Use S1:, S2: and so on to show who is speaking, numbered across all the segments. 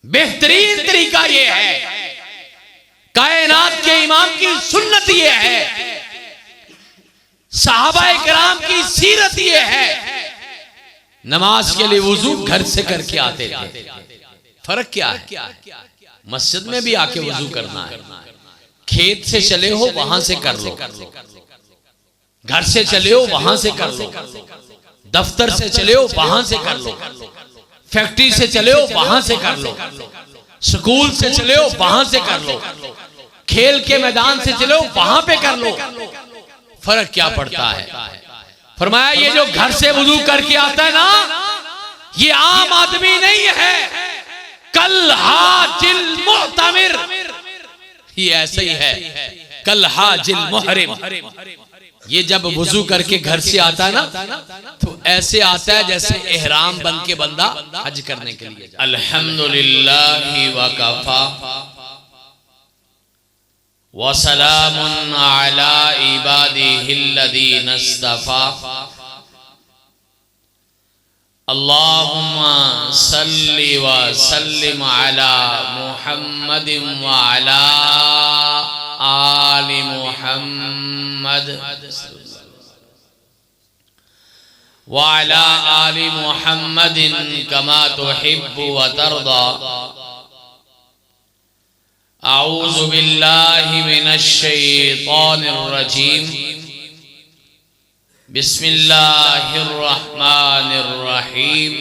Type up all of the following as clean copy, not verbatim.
S1: बेहतरीन तरीका यह है, कायनात के इमाम की सुन्नत यह है, सहाबाए किराम की सीरत यह है, नमाज के लिए वुजू घर से करके आते थे। फर्क क्या है? मस्जिद में भी आके वुजू करना है, खेत से चले हो वहां से कर लो, घर से चले हो वहां से कर लो, दफ्तर से चले हो वहां से कर लो, फैक्ट्री से चले हो वहां से कर लो, स्कूल से चले हो वहां से कर लो, खेल के मैदान से चले हो वहां पे कर लो। फर्क क्या पड़ता है? फरमाया ये जो घर से वुजू करके आता है ना, ये आम आदमी नहीं है, कल हाजिल मुअतमिर, ये ऐसे ही है, कल हाजिल मुहरिम। ये जब वुजू करके घर से आता है ना, तो ऐसे आता है जैसे इहराम बन के बंदा हज करने के लिए। अल्हम्दुलिल्लाहि व कफा व सलामुन अला इबादिहिल्लज़ीना इस्तफ़ा। अल्लाहुम्मा सल्लि व सल्लिम अला मुहम्मदिन व अला आलि मुहम्मद व अला आलि मुहम्मदिन कमा तुहिब्बु व तर्दा। अऊज़ु बिल्लाहि मिनश शैतानिर रजीम। बिस्मिल्लाहिर रहमानिर रहीम।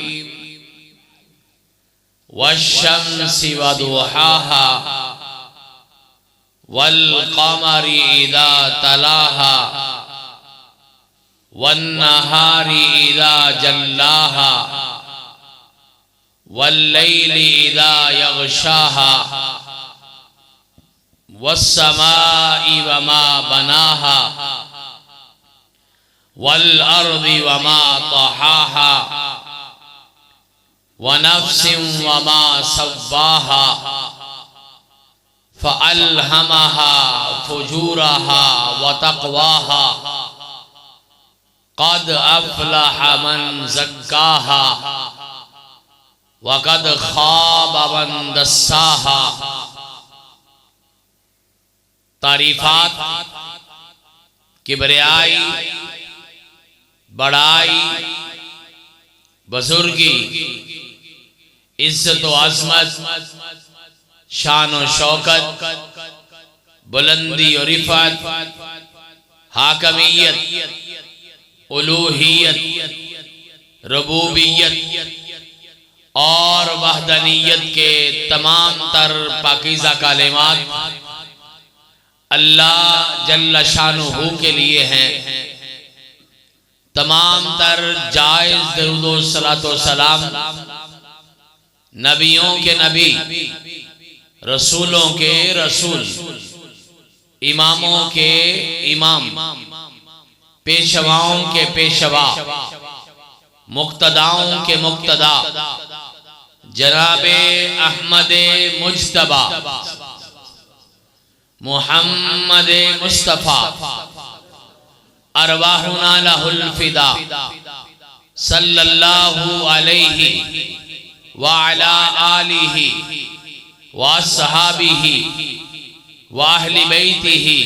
S1: वश्शम्सि वदुहाहा वल क़मरि इज़ा तलाहा वन्नहारि इज़ा जल्लाहा वल्लैलि इज़ा यग़शाहा वस्समाइ वमा बनाहा वल अर्दि वमा तहाहा वनफ्सिन वमा सव्वाहा फ़अल्हमहा फुजूरहा व तक़वाहा। क़द अफ़लह मन ज़क्काहा व क़द ख़ाब मन दस्साहा। तारीफ़ात, किबरियाई, बड़ाई, बुजुर्गी, इज्जत व अज़मत, शान व शौकत, बुलंदी और रिफ़त, हाकमियत, उलूहियत, रबूबियत और वहदनियत के तमाम तर पाकीज़ा कलिमात अल्लाह जल्ल शानुहु के लिए हैं। तमाम तर जायज़ दरूद व सलातो सलाम नबियों के नबी, रसूलों के रसूल, इमामों के इमाम, पेशवाओं के पेशवा, मुक्तदाओं के मुक्तदा, जनाबे अहमदे मुज्तबा मुहम्मद मुस्तफ़ा अरवाहुना लहुल फिदा सल्लल्लाहु अलैहि व अला आलिहि व अस्हाबिहि व अहलि बैतिहि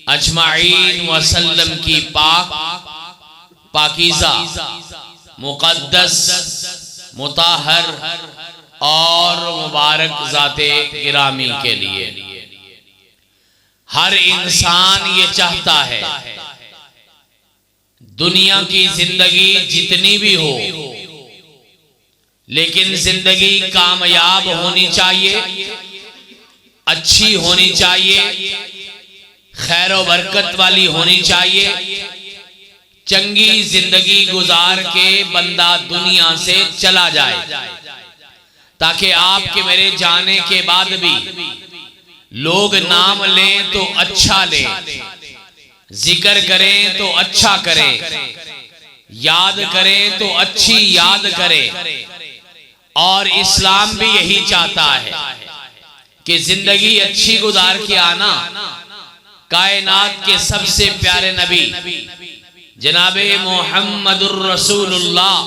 S1: अजमाइन व सल्लम की पाक पाकीज़ा मुक़द्दस मुताहर और मुबारक ज़ाते गिरामी के लिए। हर इंसान ये चाहता है दुनिया की जिंदगी जितनी भी हो, लेकिन जिंदगी कामयाब होनी चाहिए, अच्छी होनी चाहिए, खैर व बरकत वाली होनी चाहिए, चंगी जिंदगी गुजार के बंदा दुनिया से चला जाए, ताकि आपके मेरे जाने के बाद भी लोग नाम लें तो अच्छा लें, जिक्र करें तो अच्छा करें, याद करें तो अच्छी याद करें। और इस्लाम भी यही चाहता है कि जिंदगी अच्छी गुजार के आना। कायनात के सबसे प्यारे नबी जनाबे मुहम्मदुर रसूलुल्लाह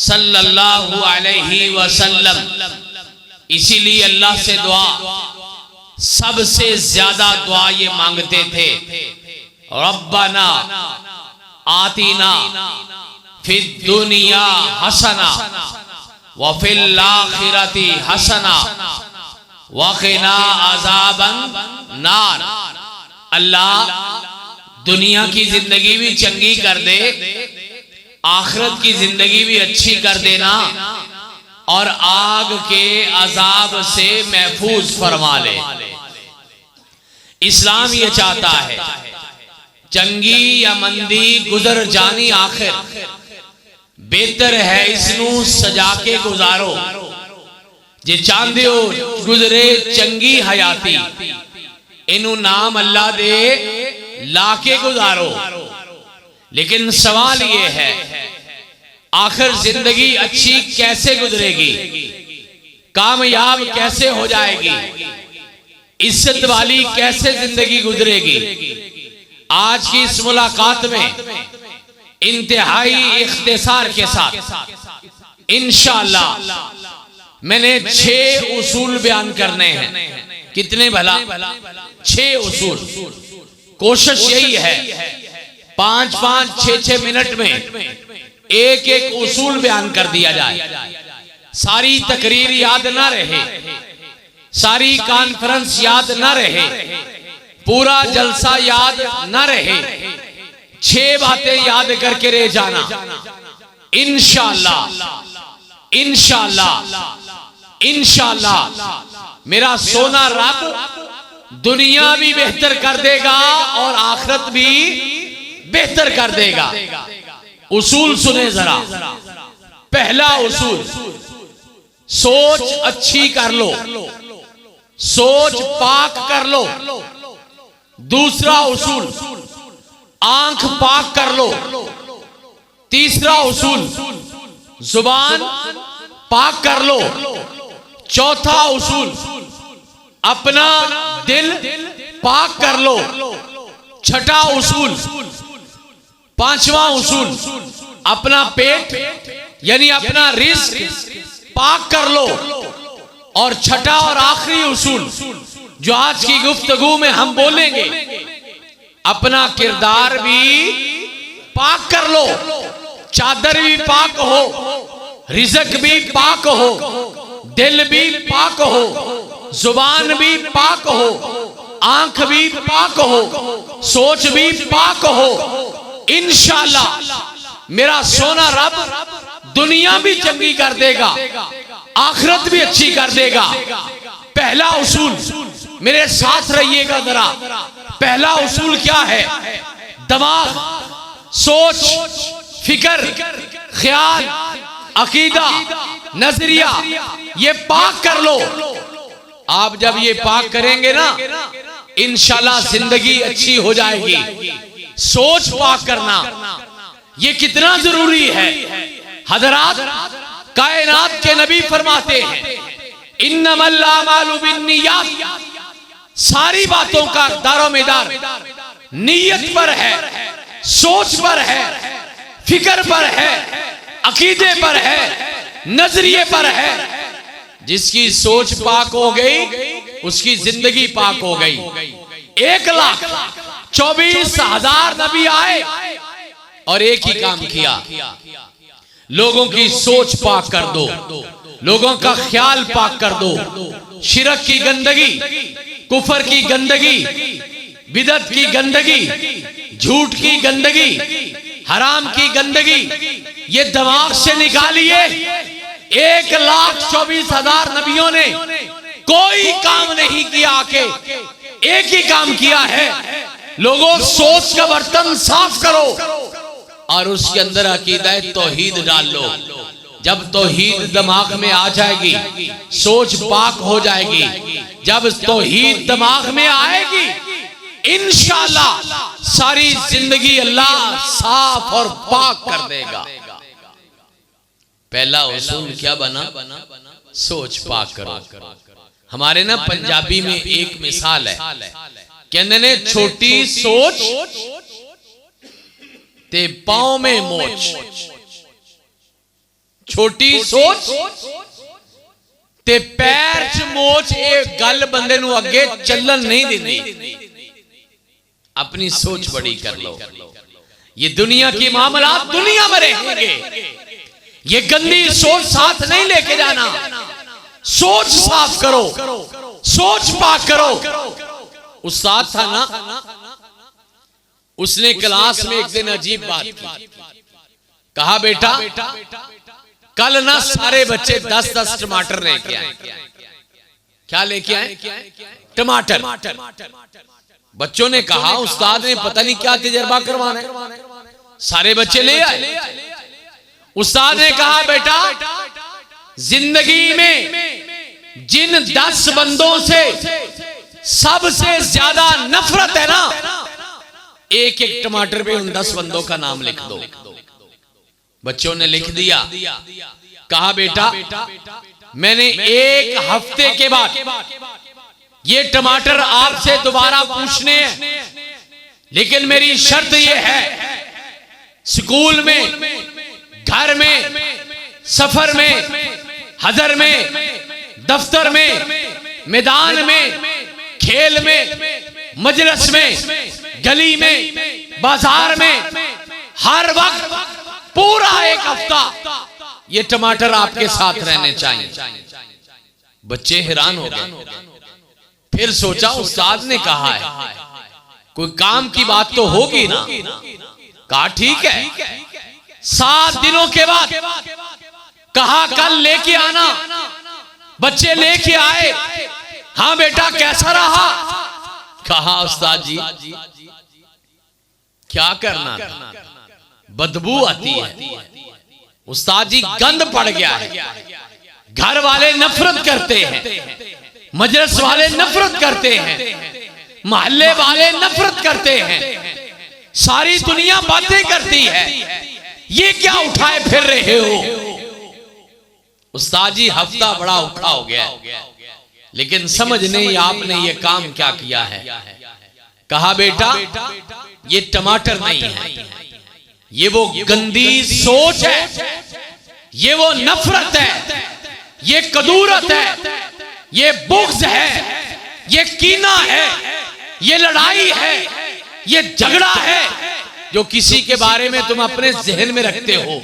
S1: सल्लल्लाहु अलैहि वसल्लम इसीलिए अल्लाह से दुआ, सबसे ज्यादा दुआ ये मांगते थे, रब्बना आतीना फिद दुनिया हसना व फिल आखिरती हसना वक़िना अज़ाबन नार। अल्लाह दुनिया की जिंदगी भी चंगी कर दे, आखिरत की जिंदगी भी अच्छी कर देना, और आग के अजाब से महफूज फरमा ले। इस्लाम ये चाहता है चंगी या मंदी गुजर जानी आखिर, बेहतर है इसनू सजा के गुजारो। जे चांदे हो गुजरे चंगी हयाती, इनू नाम अल्लाह दे लाके गुजारो। लेकिन सवाल ये है, आखिर जिंदगी अच्छी कैसे गुजरेगी, कामयाब कैसे हो जाएगी, इज्जत वाली कैसे जिंदगी गुजरेगी? आज की इस मुलाकात में इंतहाई इख्तिसार के साथ इंशाअल्लाह मैंने 6 उसूल बयान करने हैं। कितने भला? 6 उसूल। कोशिश यही है 5-5, 6-6 मिनट में एक एक उसूल बयान कर दिया जाए। सारी तकरीर याद ना रहे, सारी कॉन्फ्रेंस याद ना रहे, पूरा जलसा याद ना रहे, 6 बातें याद करके रह जाना। इंशाअल्लाह इंशाअल्लाह इंशाअल्लाह मेरा सोना रब दुनिया भी बेहतर कर देगा और आखिरत भी बेहतर कर देगा। उसूल सुने जरा। पहला उसूल, सोच अच्छी कर लो, सोच पाक कर लो। दूसरा उसूल, आंख पाक कर लो। तीसरा उसूल, जुबान पाक कर लो। चौथा उसूल, अपना दिल पाक कर लो। छठा उसूल, पांचवा उसूल, अपना पेट यानी अपना रिज्क पाक कर लो। और छठा और आखिरी उसूल जो आज की गुफ्तगू में हम बोलेंगे, अपना किरदार भी पाक कर लो। चादर भी पाक हो, रिज़्क भी पाक हो, दिल भी पाक हो, जुबान भी पाक हो, आंख भी पाक हो, सोच भी पाक हो। इंशाअल्लाह मेरा सोना रब दुनिया भी चंगी कर देगा, आखिरत भी अच्छी कर देगा। पहला उसूल, मेरे साथ रहिएगा जरा। पहला उसूल क्या है? दिमाग, सोच, फिक्र, ख्याल, अकीदा, नजरिया ये पाक कर लो। आप जब ये पाक करेंगे ना, इंशाल्लाह जिंदगी अच्छी हो जाएगी। सोच पाक करना ये कितना जरूरी है। हजरात, कायनात के नबी फरमाते हैं, इन्नमल आमालु बिन्नियात, सारी बातों का दारोमदार नीयत पर है, सोच पर है, फिक्र पर है, अकीदे पर है, नजरिए पर है। जिसकी सोच पाक हो गई उसकी जिंदगी पाक हो गई। 1,24,000 नबी आए और एक ही काम किया, लोगों की सोच पाक कर दो, लोगों का ख्याल पाक कर दो। शिरक की गंदगी, कुफर की गंदगी, बिदत की गंदगी, झूठ की गंदगी, हराम की गंदगी ये दिमाग से निकालिए। 1,24,000 नबियों ने कोई काम नहीं किया, आके एक ही काम किया है, लोगों सोच का बर्तन साफ करो और उसके अंदर अकीदा तौहीद डाल लो। जब तौहीद दिमाग में आ जाएगी, सोच पाक हो जाएगी। जब तौहीद दिमाग में आएगी, इंशाअल्लाह सारी जिंदगी अल्लाह साफ और पाक कर देगा। पहला उसूल क्या बना? सोच पाक करो। हमारे ना पंजाबी में एक मिसाल है, कहते ने छोटी सोच ते पांव में मोच। छोटी सोच ते पैर च मोच ये गल बंदे नू अगे चलन नहीं देती। अपनी सोच बड़ी कर लो। ये दुनिया की मामलात दुनिया में रहेंगे, ये गंदी सोच साथ नहीं लेके जाना। सोच साफ करो, सोच पाक करो। उस्ताद था ना, उसने क्लास में एक दिन अजीब बात की। कहा बेटा कल ना सारे बच्चे 10-10 टमाटर लेके आए। क्या लेके आए? टमाटर। बच्चों ने कहा उस्ताद ने पता नहीं क्या तजर्बा करवाना है, सारे बच्चे ले आए। उस्ताद ने कहा बेटा जिंदगी में जिन 10 बंदों से सबसे ज्यादा नफरत है ना, एक एक टमाटर पे उन 10 बंदों का नाम लिख दो। बच्चों ने लिख दिया। कहा बेटा मैंने 1 हफ्ते के बाद ये टमाटर आपसे दोबारा पूछने हैं, लेकिन मेरी शर्त ये है स्कूल में, घर में, सफर में, हजर में, दफ्तर में, मैदान में, खेल में, मजलिस में, गली में, बाजार में, हर वक्त पूरा 1 हफ्ता ये टमाटर आपके साथ रहने चाहिए। बच्चे हैरान हो गए। फिर सोचा उस्ताद ने कहा है, कोई काम की बात तो होगी ना। कहा ठीक है। 7 दिनों के बाद कहा कल लेके आना। बच्चे लेके आए। हाँ बेटा कैसा रहा? कहा उस्ताद जी क्या करना था, बदबू आती है। उस्ताद जी गंद पड़ गया है, घर वाले नफरत करते हैं, मजलिस वाले नफरत करते हैं, मोहल्ले वाले नफरत करते हैं, सारी दुनिया बातें करती है, ये क्या उठाए फिर रहे हो? उस्ताद जी हफ्ता बड़ा औखा हो गया, लेकिन समझ नहीं आपने ये काम क्या किया है। कहा बेटा ये टमाटर नहीं है, ये वो गंदी सोच है, ये वो नफरत है, ये कदूरत है, ये बुग़्ज़ है, ये कीना है, ये लड़ाई है, ये झगड़ा है जो किसी के बारे में तुम अपने जहन में रखते हो।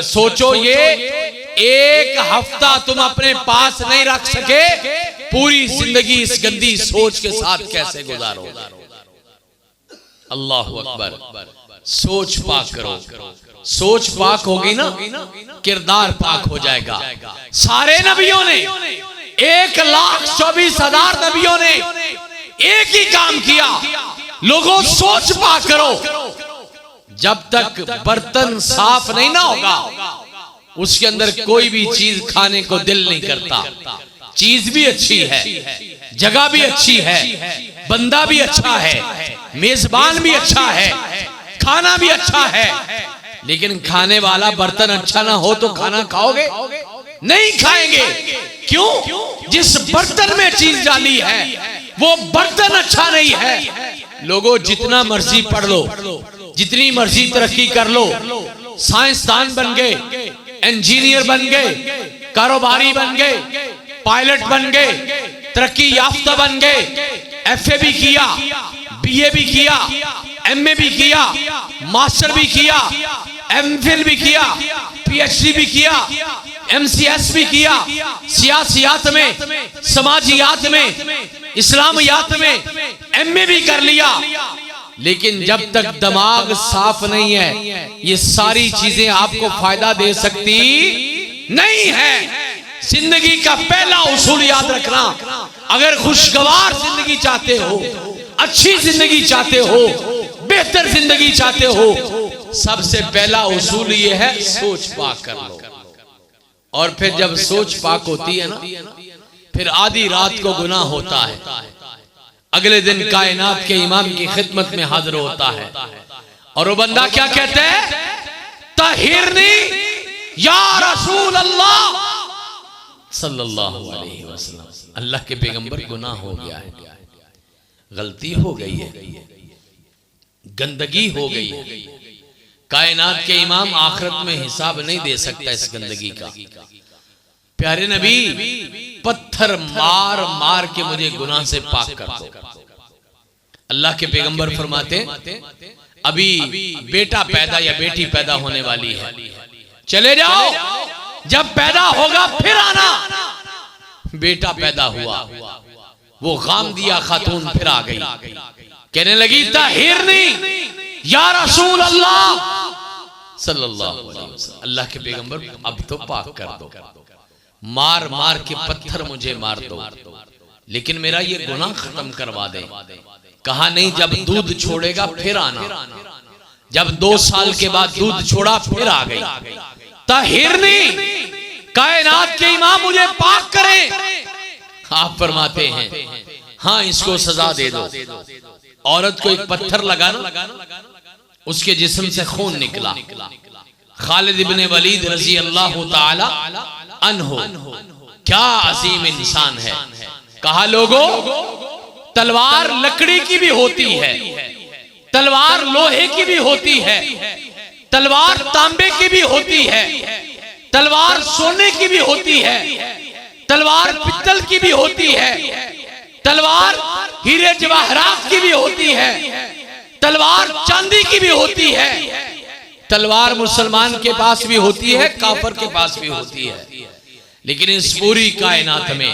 S1: सोचो ये 1 हफ्ता तुम अपने पास नहीं रख सके, पूरी जिंदगी इस गंदी सोच के साथ कैसे गुजारो? अल्लाह अकबर। सोच पाक करो। सोच पाक होगी ना, किरदार पाक हो जाएगा। सारे नबियों ने 1,24,000 नबियों ने एक ही काम किया, लोगों सोच पाक करो। जब तक बर्तन साफ नहीं ना होगा, उसके अंदर कोई भी चीज खाने को दिल नहीं करता। चीज भी अच्छी है, जगह भी अच्छी है, बंदा भी अच्छा है, मेजबान भी अच्छा है, खाना भी अच्छा है, लेकिन खाने वाला बर्तन अच्छा ना हो तो खाना खाओगे? नहीं खाएंगे। क्यों? जिस बर्तन में चीज डाली है वो बर्तन अच्छा नहीं है। लोगों जितना मर्जी पढ़ लो, जितनी मर्जी तरक्की कर लो, साइंसदान बन गए, इंजीनियर बन गए, कारोबारी बन गए, पायलट बन गए, तरक्की याफ्ता बन गए, FA भी किया, BA भी किया, MA भी किया, मास्टर भी किया, MPhil भी किया, PhD भी किया, MCS भी किया, सियासियात में, समाजियात में, इस्लामियात में MA भी कर लिया, लेकिन जब तक दिमाग साफ नहीं है ये सारी चीजें आपको फायदा दे सकती नहीं है। जिंदगी का पहला उसूल याद रखना, अगर खुशगवार जिंदगी चाहते हो, अच्छी जिंदगी चाहते हो, बेहतर जिंदगी चाहते हो, सबसे पहला उसूल ये है सोच पाक कर लो। और फिर जब सोच पाक होती है ना, फिर आधी रात को गुनाह होता है, अगले दिन कायनात के इमाम की खिदमत में हाजिर होता है और वो बंदा क्या कहता है? तहिरनी या रसूल अल्लाह सल्लल्लाहु अलैहि वसल्लम। अल्लाह के पैगंबर गुनाह हो गया है, गलती हो गई है, गंदगी हो गई है, कायनात के इमाम आखिरत में हिसाब नहीं दे सकता इस गंदगी का। प्यारे नबी पत्थर मार मार के मुझे गुनाह से पाक कर दो। अल्लाह के पैगंबर फरमाते अभी बेटा पैदा या बेटी पैदा होने वाली है, चले जाओ, जब पैदा होगा फिर आना। बेटा पैदा हुआ, वो गाम दिया खातून फिर आ गई, कहने लगी ताहिरनी या रसूल अल्लाह सल्लल्लाहु अलैहि वसल्लम, अल्लाह के पैगंबर अब तो पाक कर दो, मार मार के पत्थर मुझे मार दो, लेकिन मेरा ये गुनाह खत्म करवा दे। कहा नहीं, जब दूध छोड़ेगा फिर आना। जब 2 साल के बाद दूध छोड़ा फिर आ गई। ताहिरनी, कायनात के इमाम मुझे पाक करें। आप फरमाते हैं हाँ इसको सजा दे दो। औरत को एक पत्थर लगाना, उसके जिस्म से खून निकला। खालिद इब्ने वलीद रजी अल्लाह ताला अन्हु, क्या अजीम इंसान है। कहा लोगों, तलवार लकड़ी की भी होती है, तलवार लोहे की भी होती है, तलवार तांबे की भी होती है, तलवार सोने की भी होती है, तलवार पित्तल की भी होती है, तलवार हीरे जवाहरात की भी होती है, तलवार चांदी की भी होती है। तलवार मुसलमान के पास भी होती है, काफर के पास भी होती है, लेकिन इस पूरी कायनात में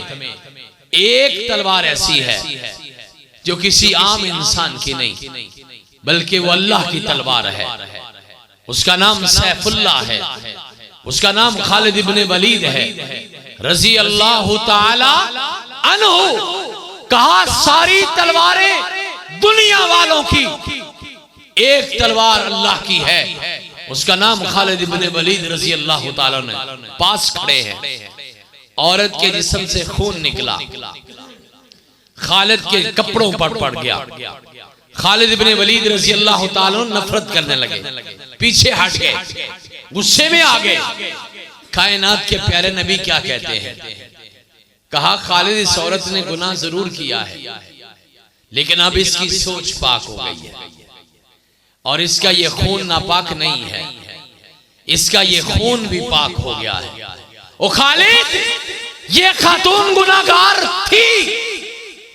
S1: एक तलवार ऐसी है जो किसी आम इंसान की नहीं, बल्कि वो अल्लाह की तलवार है। उसका नाम सैफुल्लाह है, उसका नाम खालिद इब्ने वलीद है रजी अल्लाह ताला अन्हु। कहा सारी तलवारें दुनिया वालों की, एक तलवार अल्लाह की है, उसका नाम खालिद इब्ने वलीद रजी अल्लाह ताला ने। पास खड़े हैं, औरत के जिस्म से खून निकला, खालिद के कपड़ों पर पड़ गया। खालिद इब्ने वलीद रजी अल्लाह ताला नफरत करने लगे, पीछे हट गए, गुस्से में आ गए। कायनात के प्यारे नबी क्या कहते हैं? कहा खालिद इस औरत ने गुनाह जरूर किया है, लेकिन अब इसकी सोच पाक हो गई है और इसका ये खून नापाक नहीं है, इसका ये खून भी पाक हो गया है। ओ खालिद, ये खातून गुनाहगार थी,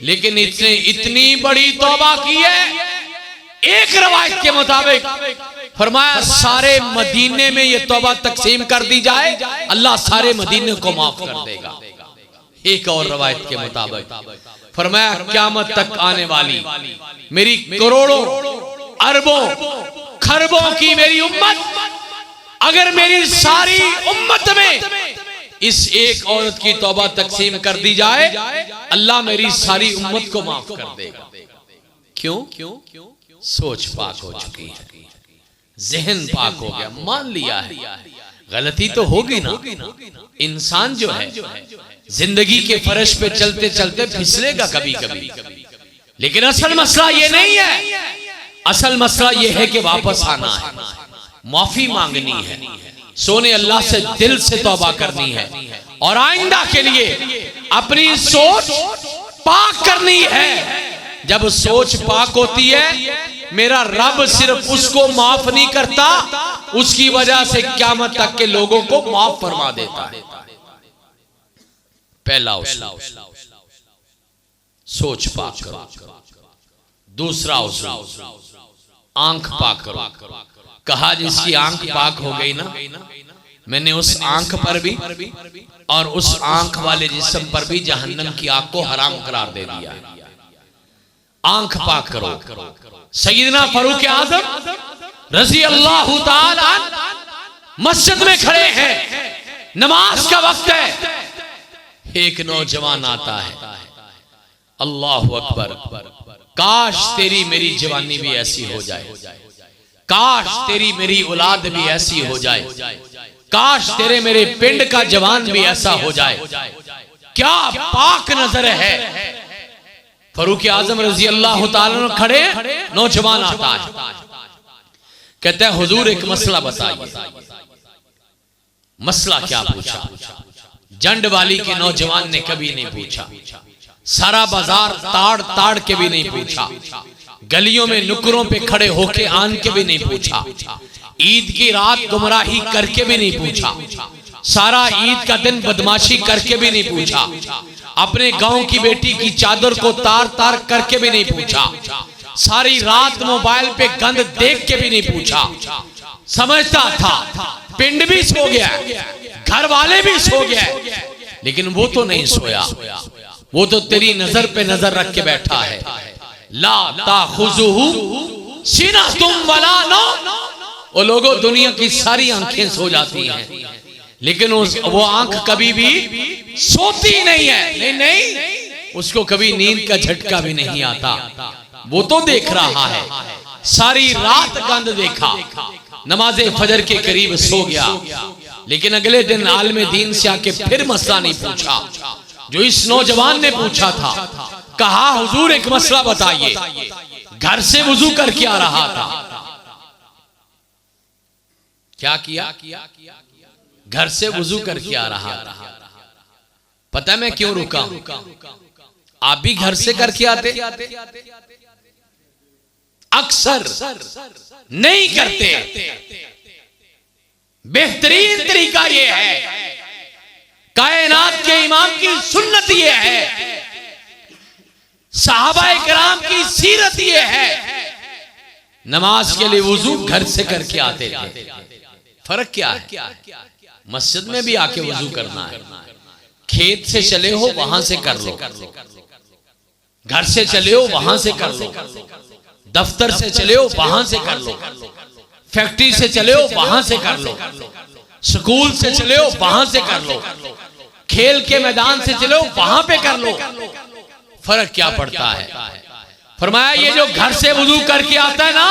S1: लेकिन इसने इतनी बड़ी तौबा की है। एक रवायत के मुताबिक फरमाया सारे मदीने में ये तौबा तकसीम कर दी जाए, अल्लाह सारे मदीने को माफ कर देगा। एक और रवायत के मुताबिक फरमाया क़यामत तक आने वाली मेरी करोड़ों अरबों खरबों की मेरी उम्मत, अगर मेरी सारी उम्मत में इस एक औरत की तौबा तकसीम कर दी जाए, अल्लाह मेरी सारी उम्मत को माफ कर देगा। क्यों? सोच पाक हो चुकी है, जहन पाक हो गया, मान लिया है। गलती तो होगी ना, इंसान जो है जिंदगी के फर्श पे चलते चलते फिसलेगा कभी कभी, लेकिन असल मसला ये नहीं है। असल मसला ये है कि वापस आना है, माफी मांगनी है, सोने अल्लाह से दिल से तौबा करनी है और आइंदा के लिए अपनी सोच पाक करनी है। जब सोच पाक होती है, मेरा रब सिर्फ उसको माफ नहीं करता, उसकी वजह से क़यामत तक के लोगों को माफ फरमा देता है। पहला उसूल सोच पाक करो, दूसरा उसूल आंख पाक करो। कहा जिसकी आंख पाक हो गई ना, मैंने उस आंख पर भी और उस आंख वाले जिस्म पर भी जहन्नम की आग को हराम करार दे दिया। आंख पाक करो। सैयदना फारूक आजम रजी अल्लाह ताला मस्जिद में खड़े हैं, नमाज का वक्त है। एक नौजवान आता है, अल्लाह अकबर, काश तेरी मेरी जवानी भी ऐसी हो जाए, काश तेरी मेरी औलाद भी ऐसी हो जाए, काश तेरे मेरे पिंड का जवान भी ऐसा हो जाए। क्या पाक नजर है। फारूक आजम रजी अल्लाह ताला खड़े, नौजवान आता है, कहते हैं हुजूर एक मसला बताइए। मसला क्या पूछा? जंड वाली के नौजवान ने कभी नहीं पूछा, सारा बाजार ताड़ ताड़ के भी नहीं पूछा, गलियों में नुकरों पे खड़े होके आन के भी नहीं पूछा, ईद की रात गुमराही करके भी नहीं पूछा, सारा ईद का दिन बदमाशी करके भी नहीं पूछा, अपने गांव की बेटी की चादर को तार तार करके भी नहीं पूछा, सारी रात मोबाइल पे गंद देख के भी नहीं पूछा। समझता था पिंड भी सो गया, घर वाले भी सो गए, लेकिन वो तो नहीं सोया, वो तो तेरी नजर पे नजर रख के बैठा है। ला ताखुजुहु सिनतुम वला नौम। वो लोगों, दुनिया की सारी आंखें सो जाती हैं, लेकिन वो आंख कभी भी सोती नहीं है। नहीं नहीं, उसको कभी नींद का झटका भी नहीं आता। वो तो देख रहा है, सारी रात गंद देखा, नमाजे फजर के करीब सो गया, लेकिन अगले दिन आलमे दीन से आके फिर मसला नहीं पूछा जो इस नौजवान ने पूछा था। कहा हुजूर एक मसला बताइए, घर से वुजू करके आ रहा था, क्या किया? घर से वुजू करके आ रहा था। पता है मैं क्यों रुका हूं? आप भी घर से करके आते? अक्सर नहीं करते। बेहतरीन तरीका यह है, कायनात के इमाम की सुन्नत यह है, सहाबाए किराम की सीरत यह है, नमाज के लिए वुजू घर से करके आते थे। फर्क क्या है? मस्जिद में भी आके वुजू करना है, खेत से चले हो वहां से कर लो, घर से चले हो वहां से कर लो, दफ्तर से चले हो वहां से कर लो, फैक्ट्री से चले हो वहां से कर लो, स्कूल से चले हो वहां से कर लो, खेल के मैदान से चले हो वहां पे कर लो। फर्क क्या पड़ता है? फरमाया ये जो घर से वुजू करके आता है ना,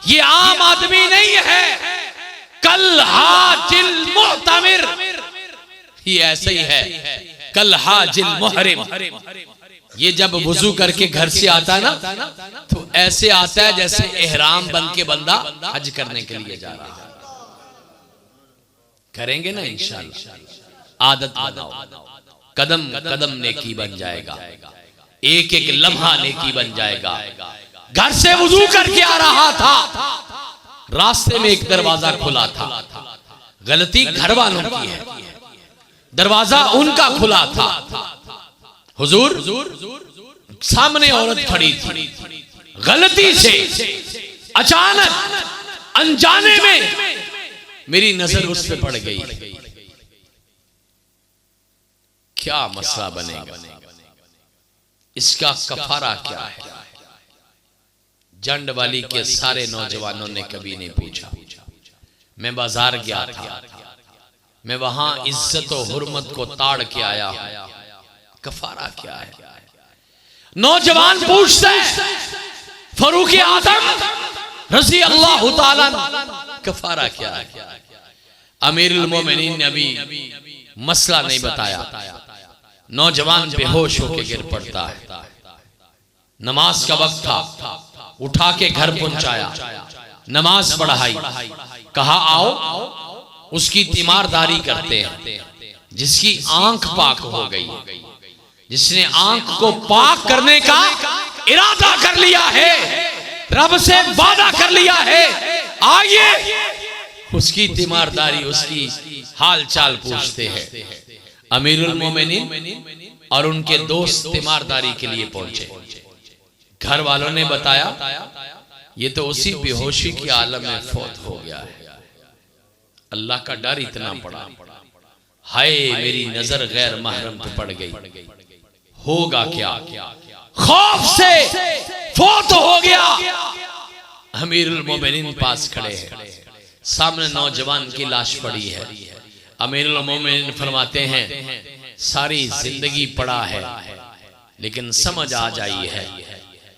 S1: ये आम आदमी नहीं है, कल हाजिल मुअतमिर, ये ऐसे ही है, कल हाजिल मुहरिम। ये जब वुजू करके घर से आता है ना, तो ऐसे आता है जैसे एहराम बन के बंदा हज करने के लिए जा रहा है। करेंगे ना इंशाअल्लाह, आदत बनाओ, कदम कदम नेकी बन जाएगा, एक एक लम्हा नेकी बन जाएगा। घर से वुजू करके आ रहा था, रास्ते में एक दरवाजा खुला था। गलती घर वालों की है, दरवाजा उनका खुला था। हुजूर सामने औरत खड़ी थी, गलती से अचानक अनजाने में मेरी नजर उस पे पड़ गई। क्या मसला बनेगा? इसका कफारा क्या है? जंड वाली के सारे नौजवानों ने कभी नहीं पूछा। मैं बाजार गया था, मैं वहां इज्जत और हुर्मत को ताड़ के आया, कफारा क्या है? नौजवान पूछते हैं, फरूक आजम रज़ी अल्लाह ताला, कफारा क्या है? अमीरुल मोमिनीन ने अभी मसला नहीं बताया। नौजवान बेहोश होकर गिर पड़ता है। नमाज का वक्त था, उठा के घर पहुंचाया, नमाज पढ़ाई, कहा आओ उसकी तीमारदारी करते हैं। जिसकी आंख पाक हो गई, जिसने आंख को पाक करने का इरादा कर लिया है, रब से वादा कर लिया है, आइए उसकी तीमारदारी, उसकी हाल चाल पूछते हैं। अमीरुल मोमिनीन और उनके दोस्त तीमारदारी के लिए पहुंचे। घर वालों ने बताया ये तो उसी बेहोशी की आलम में फौत हो गया है। अल्लाह का डर इतना पड़ा, हाय मेरी नजर गैर महरम पे पड़ गई, होगा क्या? खौफ से फौत हो गया। अमीरुल मोमिनीन पास खड़े हैं, सामने नौजवान की लाश पड़ी है। अमीरुल मोमिनीन फरमाते हैं सारी जिंदगी पड़ा है, लेकिन समझ आ जाई है,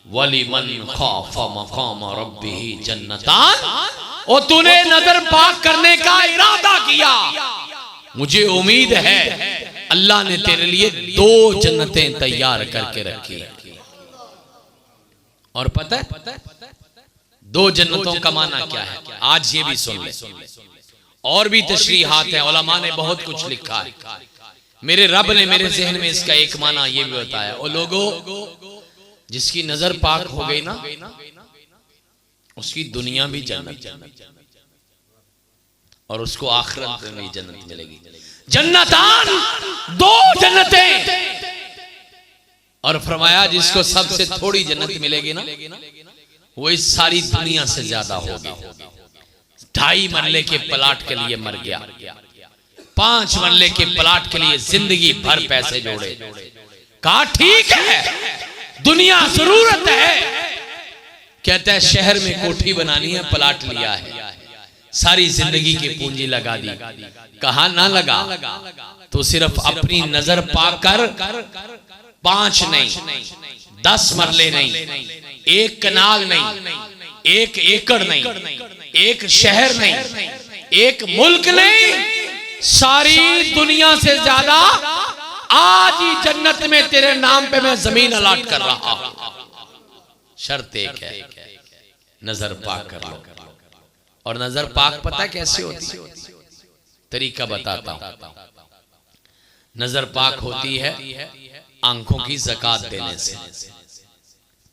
S1: वली मन खौफ मकाम रब्बिही जन्नतान, और तूने नजर पाक करने का इरादा किया, मुझे उम्मीद है अल्लाह ने तेरे लिए 2 जन्नतें तैयार करके रखी। और पता है 2 जन्नतों का माना क्या है? आज ये भी सुन ले, और भी तशरीहात है, उलमा ने बहुत कुछ लिखा है। मेरे रब ने मेरे जहन में इसका एक माना ये भी बताया, और लोगों जिसकी नजर पाक हो गई ना, उसकी दुनिया भी जन्नत। और उसको आखिरत में भी जन्नत मिलेगी। जन्नतान, दो जन्नतें। और फरमाया जिसको सबसे थोड़ी जन्नत मिलेगी ना, वो इस सारी दुनिया से ज्यादा होगी। 2.5 मरले के प्लाट के लिए मर गया, 5 मरले के प्लाट के लिए जिंदगी भर पैसे जोड़े। कहा ठीक है, दुनिया जरूरत है। कहता है शहर में कोठी बनानी है, प्लाट लिया है, सारी जिंदगी की पूंजी लगा दी। कहा ना लगा तो सिर्फ अपनी नजर पाकर 5 नहीं, 10 मरले नहीं, 1 कनाल नहीं, 1 एकड़ नहीं, 1 शहर नहीं, 1 मुल्क नहीं, सारी दुनिया से ज्यादा आज ही जन्नत में तेरे नाम पे मैं जमीन अलाट कर रहा हूं। शर्त एक है, नजर पाक कर लो। और नजर पाक पता कैसे होती है? तरीका बताता हूं। नजर पाक होती है आंखों की ज़कात देने से।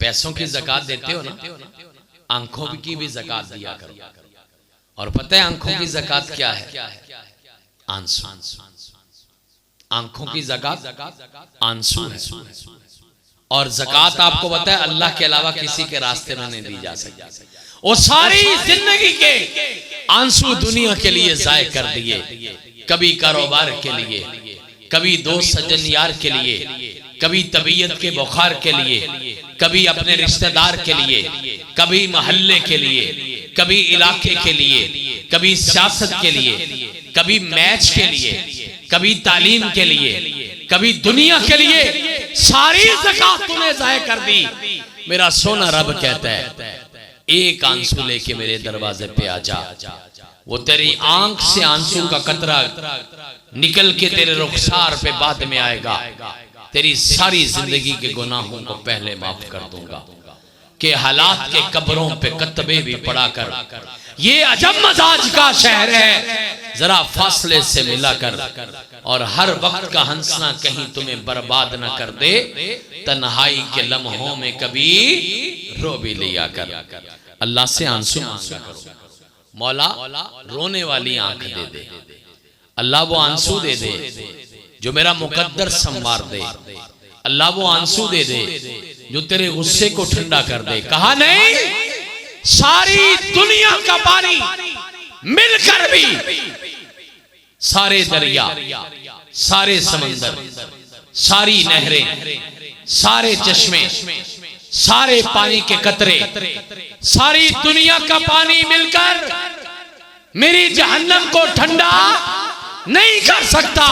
S1: पैसों की ज़कात देते हो ना, आंखों की भी ज़कात दिया करो। और पता है आंखों की ज़कात क्या है? आंसू। आंखों की ज़कात आंसू है। और ज़कात आपको पता है अल्लाह के अलावा किसी के रास्ते में नहीं दी जा सकती। वो सारी जिंदगी के आंसू दुनिया के लिए ज़ाय कर दिए। कभी कारोबार के लिए, कभी दोस्त सज्जन यार के लिए, कभी तबीयत के बुखार के लिए, कभी अपने रिश्तेदार के लिए, कभी मोहल्ले के लिए, कभी इलाके के लिए, कभी सियासत के लिए, कभी मैच के लिए, कभी तालीम के लिए, कभी दुनिया के लिए। सारी ज़कात तूने ज़ाय कर दी। मेरा सोना रब कहता है एक आंसू लेके मेरे दरवाजे पे आ जा। वो तेरी आंख से आंसू का कतरा निकल के तेरे रुखसार पे बाद में आएगा। तेरी सारी जिंदगी के गुनाहों को पहले माफ कर दूंगा। के हालात के कब्रों पे कतबे भी पड़ा कर, ये अजब मजाज का शहर है, जरा फासले से मिला कर। और हर वक्त का हंसना कहीं तुम्हें बर्बाद न कर दे। तन्हाई के लम्हों में कभी रो भी लिया कर। अल्लाह से आंसू मांगा करो, मौला रोने वाली आंख दे दे। अल्लाह वो आंसू दे दे जो मेरा मुकद्दर संवार दे। अल्लाह वो आंसू दे दे जो तेरे गुस्से को ठंडा कर दे। कहा नहीं, सारी दुनिया का पानी मिलकर भी, सारे दरिया, सारे समंदर, सारी नहरें, सारे चश्मे, सारे पानी के कतरे, सारी दुनिया का पानी मिलकर मेरी जहन्नम को ठंडा नहीं कर सकता।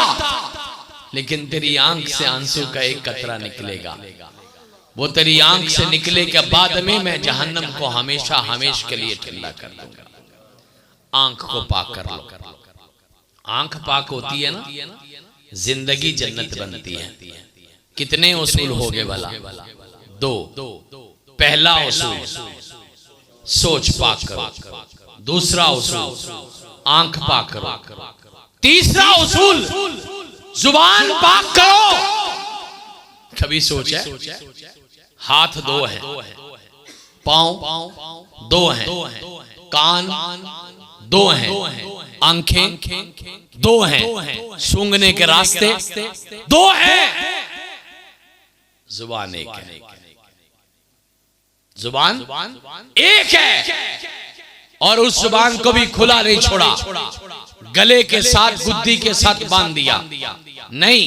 S1: लेकिन तेरी आंख से आंसू का एक कतरा निकलेगा। वो तेरी आंख से निकले के बाद में मैं जहन्नम को हमेशा हमेशा के लिए ठंडा कर दूंगा। आंख को पाक कर लो। आंख पाक होती है ना, जिंदगी जन्नत बनती है। कितने उसूल हो गए वाला? 2। पहला उसूल सोच पाक करो, दूसरा उसूल आंख पाक करो, तीसरा उसूल जुबान पाक करो। कभी सोचा हाथ 2 हैं, पांव 2 हैं, कान 2 हैं, आंखें 2 हैं, सूंघने के रास्ते 2 हैं, जुबान 1 है। जुबान 1 है और उस जुबान को भी खुला नहीं छोड़ा, गले के साथ गुद्दी के साथ बांध दिया। नहीं,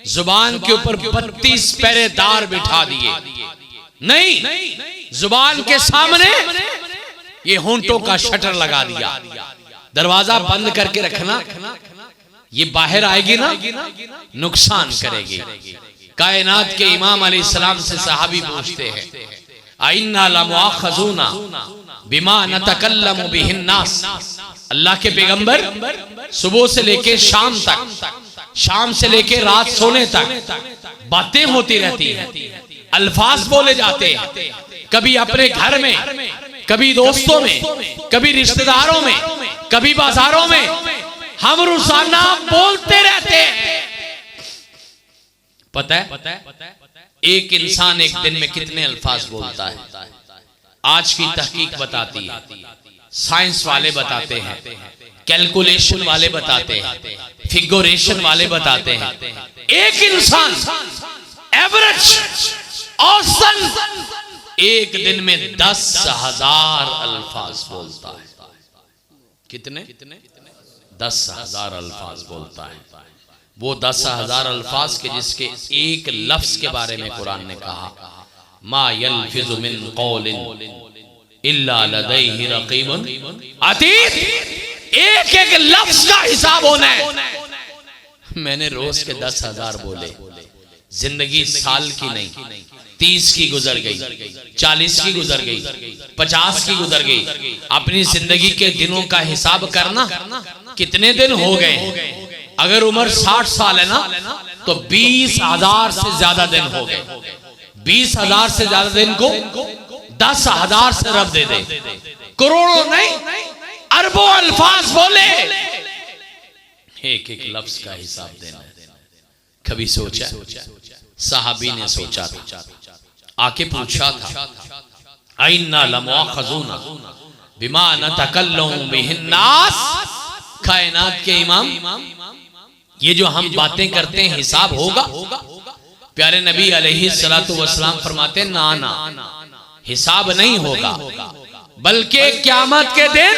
S1: जुबान के ऊपर 32 पहरेदार बिठा दिए। नहीं, जुबान के सामने ये होंठों का शटर लगा दिया। दरवाजा बंद करके रखना, ये बाहर आएगी ना नुकसान करेगी। कायनात के इमाम अलैहिस्सलाम से सहाबी पूछते हैं, आइन्ना लमुआखज़ूना बिमा नतकल्लमु बिहिन नास। अल्लाह के पैगंबर सुबह से लेके शाम तक, शाम से लेके रात सोने तक बातें होती रहती हैं, अल्फाज बोले जाते हैं, कभी अपने घर में, कभी दोस्तों में, कभी रिश्तेदारों में, कभी बाजारों में हम रोजाना बोलते रहते हैं। पता है एक इंसान एक दिन में कितने अल्फाज बोलता है? आज की तहकीक बताती है साइंस वाले बताते हैं, कैलकुलेशन वाले बताते हैं, फिगुरेशन वाले बताते हैं, एक इंसान एवरेज औसतन एक दिन में 10,000 अल्फाज बोलता है। कितने? 10,000 अल्फाज बोलता है। वो 10,000 अल्फाज के जिसके एक लफ्ज के बारे में कुरान ने कहा, मा यल्फिज़ु मिन क़ौलिन इल्ला लदैहि रक़ीबुन अतीद। एक एक लफ्ज का हिसाब होना है। मैंने रोज के 10,000 बोले, जिंदगी साल की नहीं, 30 की गुजर गई, 40 की गुजर गई, 50 की गुजर गई। अपनी जिंदगी के दिनों का हिसाब करना, कितने दिन हो गए। अगर उम्र 60 साल है ना, तो 20,000 से ज्यादा दिन हो गए। 20,000 से ज्यादा दिन को 10,000 से रब दे दे। करोड़ों नहीं, अरबों अल्फाज बोले, एक एक लफ्ज का हिसाब देना। कभी सोचा? साहबी ने सोचा था, आके पूछा था, अइन्ना लमुअख़ज़ूना बिमा नतकल्लमु बिहिन्नास। कायनात के इमाम, ये जो हम बातें करते हैं हिसाब होगा? प्यारे नबी अलैहिस्सलातु वस्सलाम फरमाते, ना ना, हिसाब नहीं होगा, बल्कि क़यामत के दिन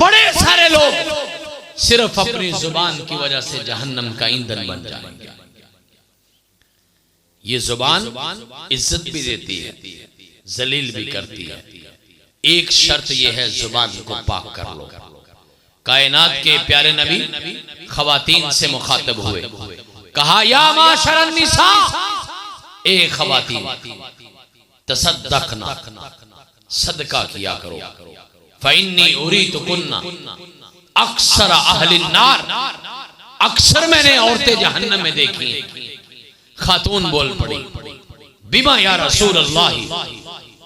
S1: बड़े सारे लोग सिर्फ अपनी जुबान की वजह से जहन्नम का ईंधन बन जाएंगे। ये जुबान इज्जत भी देती है, जलील भी करती है। एक शर्त यह है, जुबान को पाक कर लो। कायनात के प्यारे नबी खवातीन से मुखातब हुए, कहा, या माशरन निसा, ए खवातीन, तसद्दक़ना, सदका किया करो। फ़इन्नी उरीतुकुन्ना अक्सर अहलिन नार, अक्सर मैंने औरतें जहन्नम में देखी। खातून बोल पड़ी, बिमा या रसूल अल्लाह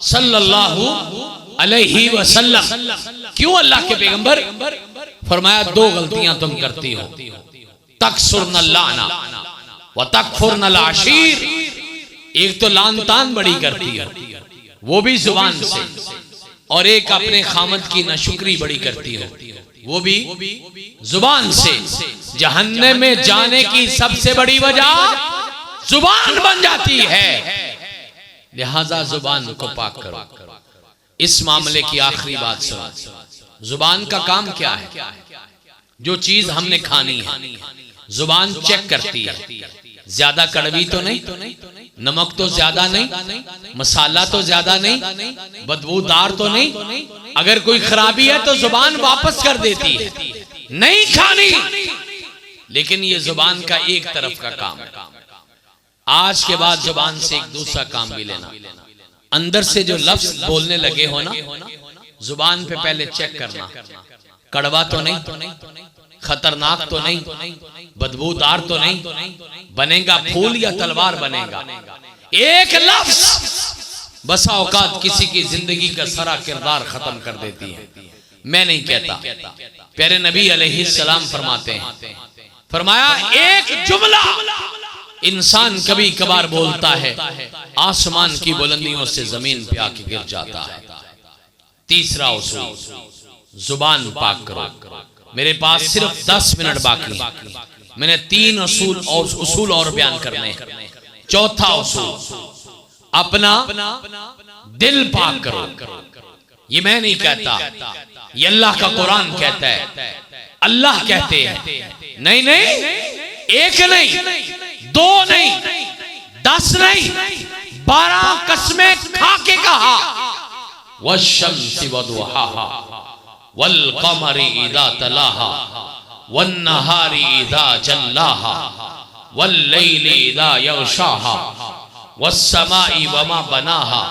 S1: सल्लल्लाहु अलैहि वसल्लम, क्यों अल्लाह के पैगंबर? फरमाया, दो गलतियां तुम करती हो, तकसुरन लाना व तकफुरन आशीर। एक तो लान तान बड़ी करती हो, वो भी जुबान से, और एक अपने खामद की नाशुक्री बड़ी करती हो, वो भी जुबान से। जहन्नम में जाने की सबसे बड़ी वजह जुबान बन जाती है। लिहाजा जुबान को पाक करो। इस मामले की आखिरी बात सुनो, जुबान का काम क्या है? जो चीज हमने खानी है, जुबान चेक करती है, ज्यादा कड़वी तो नहीं, नमक तो ज्यादा नहीं, मसाला तो ज्यादा नहीं, बदबूदार तो नहीं। अगर कोई खराबी है तो जुबान वापस कर देती है, नहीं खानी। लेकिन ये जुबान का एक तरफ का काम है। आज के बाद जुबान से एक दूसरा काम भी लेना। अंदर से जो लफ्ज बोलने लगे हो ना, जुबान पे पहले चेक करना, कड़वा तो नहीं, खतरनाक तो नहीं, बदबूदार तो नहीं, बनेगा फूल या तलवार बनेगा। एक लफ्ज बसा औकात किसी की जिंदगी का सारा किरदार खत्म कर देती है। मैं नहीं कहता, प्यारे नबी अलैहिस्सलाम फरमाते हैं, फरमाया, एक जुमला इंसान कभी कभार बोलता है, आसमान की बुलंदियों से जमीन पे आके गिर जाता है। तीसरा उसूल, जुबान पाक करो। मेरे पास सिर्फ 10 मिनट बाकी है, मैंने 3 उसूल और बयान करने हैं। चौथा उसूल, अपना दिल पाक करो। ये मैं नहीं कहता, ये अल्लाह का कुरान कहता है, अल्लाह कहते हैं। नहीं नहीं, एक नहीं, 2 नहीं, 10 नहीं, 12 कसमें खा के कहा, वश्शम्सि वदुहाहा वल क़मरि इज़ा तलाहा वन नहारी इज़ा जल्लाहा वल लैली इज़ा यग़शाहा वस्समाई वमा बनाहा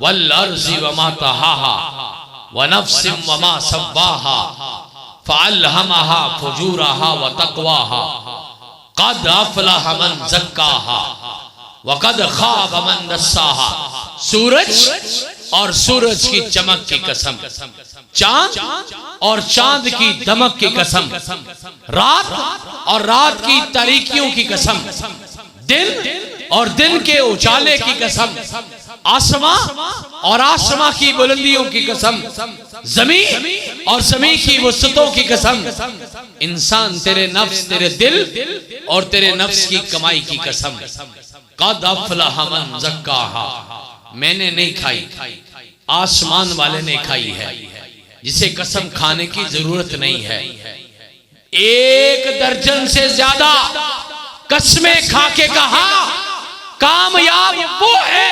S1: वल अर्ज़ि वमा तहाहा व नफ्सिन वमा सव्वाहा फ़अल्हमहा फुजूरहा व तक़वाहा क़द अफ़लह मन ज़क्काहा व क़द ख़ाब मन दस्साहा। सूरज और सूरज की चमक की कसम, चांद और चांद की दमक की कसम, रात और रात की तारीकियों की कसम, दिन और दिन के उजाले की कसम, आसमां और आसमां की बुलंदियों की कसम, जमीन और जमीन की वसतों की कसम, इंसान तेरे नफ्स, तेरे दिल और तेरे नफ्स की कमाई की कसम। क़द अफ़लह मन ज़क्काहा, मैंने नहीं खाई, आसमान वाले ने खाई है, जिसे कसम खाने की जरूरत नहीं है। 1 दर्जन से ज्यादा कसमें खा के कहा कामयाब वो है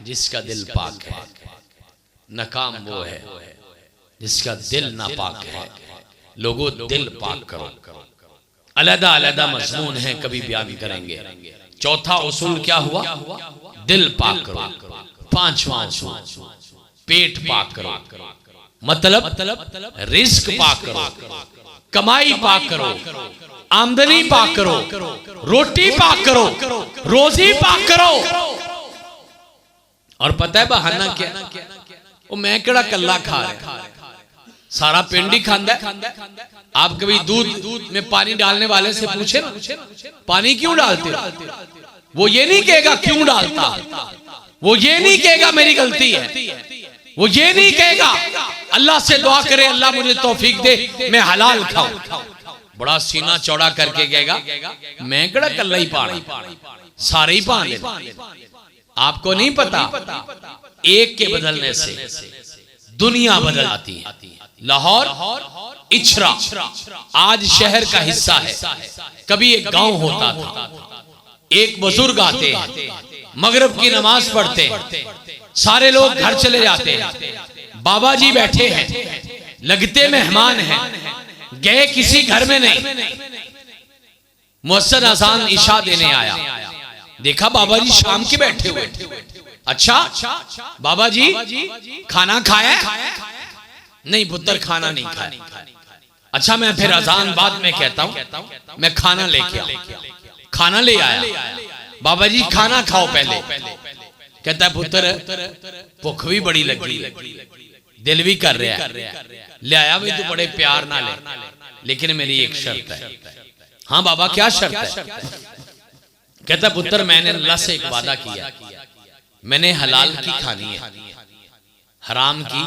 S1: जिसका दिल पाक है, नाकाम वो है जिसका दिल नापाक है। लोगों, दिल पाक करो। अलग अलग मजमून है, कभी बयान करेंगे। चौथा उसूल क्या हुआ? दिल पाक करो। 5वां उसूल पेट पाक करो, मतलब रिस्क पाक करो, कमाई पाक करो, आमदनी पाक करो, रोटी पाक करो, रोजी पाक करो। और पता है बहाना क्या? वो मैं केड़ा कल्ला खा रहा, सारा पिंड ही खांदा है। आप कभी दूध में पानी डालने वाले से पूछे ना, पानी क्यों डालते हो? वो ये नहीं कहेगा क्यों डालता, वो ये नहीं कहेगा मेरी गलती है, वो ये नहीं कहेगा अल्लाह से दुआ करे अल्लाह मुझे तौफीक दे मैं हलाल खाऊं। बड़ा सीना चौड़ा करके कहेगा मैं केड़ा कल्ला ही पाना, सारे ही पाने। आपको नहीं पता, एक के बदलने से दुनिया बदल जाती है। लाहौर इछरा आज शहर का हिस्सा है, कभी एक गांव होता था। एक बुजुर्ग आते हैं, मगरिब की नमाज पढ़ते हैं, सारे लोग घर चले जाते हैं। बाबा जी बैठे हैं, लगते मेहमान हैं, गए किसी घर में नहीं। मुअज्जिन अज़ान इशा देने आया, देखा बाबा जी शाम के बैठे हुए। अच्छा बाबा जी खाना खाया? नहीं पुत्र खाना नहीं खाया। अच्छा मैं फिर अजान बाद में कहता हूं, मैं खाना लेके आऊं। खाना ले आया, बाबा जी खाना खाओ पहले। कहता है पुत्र भुख भी बड़ी लगी, दिल भी कर रहा है, ले आया भी तो बड़े प्यार ना ले, लेकिन मेरी एक शर्त है। हाँ बाबा क्या शर्त है? कहता पुत्र मैंने अल्लाह से एक वादा किया, मैंने हलाल की खानी है, हराम की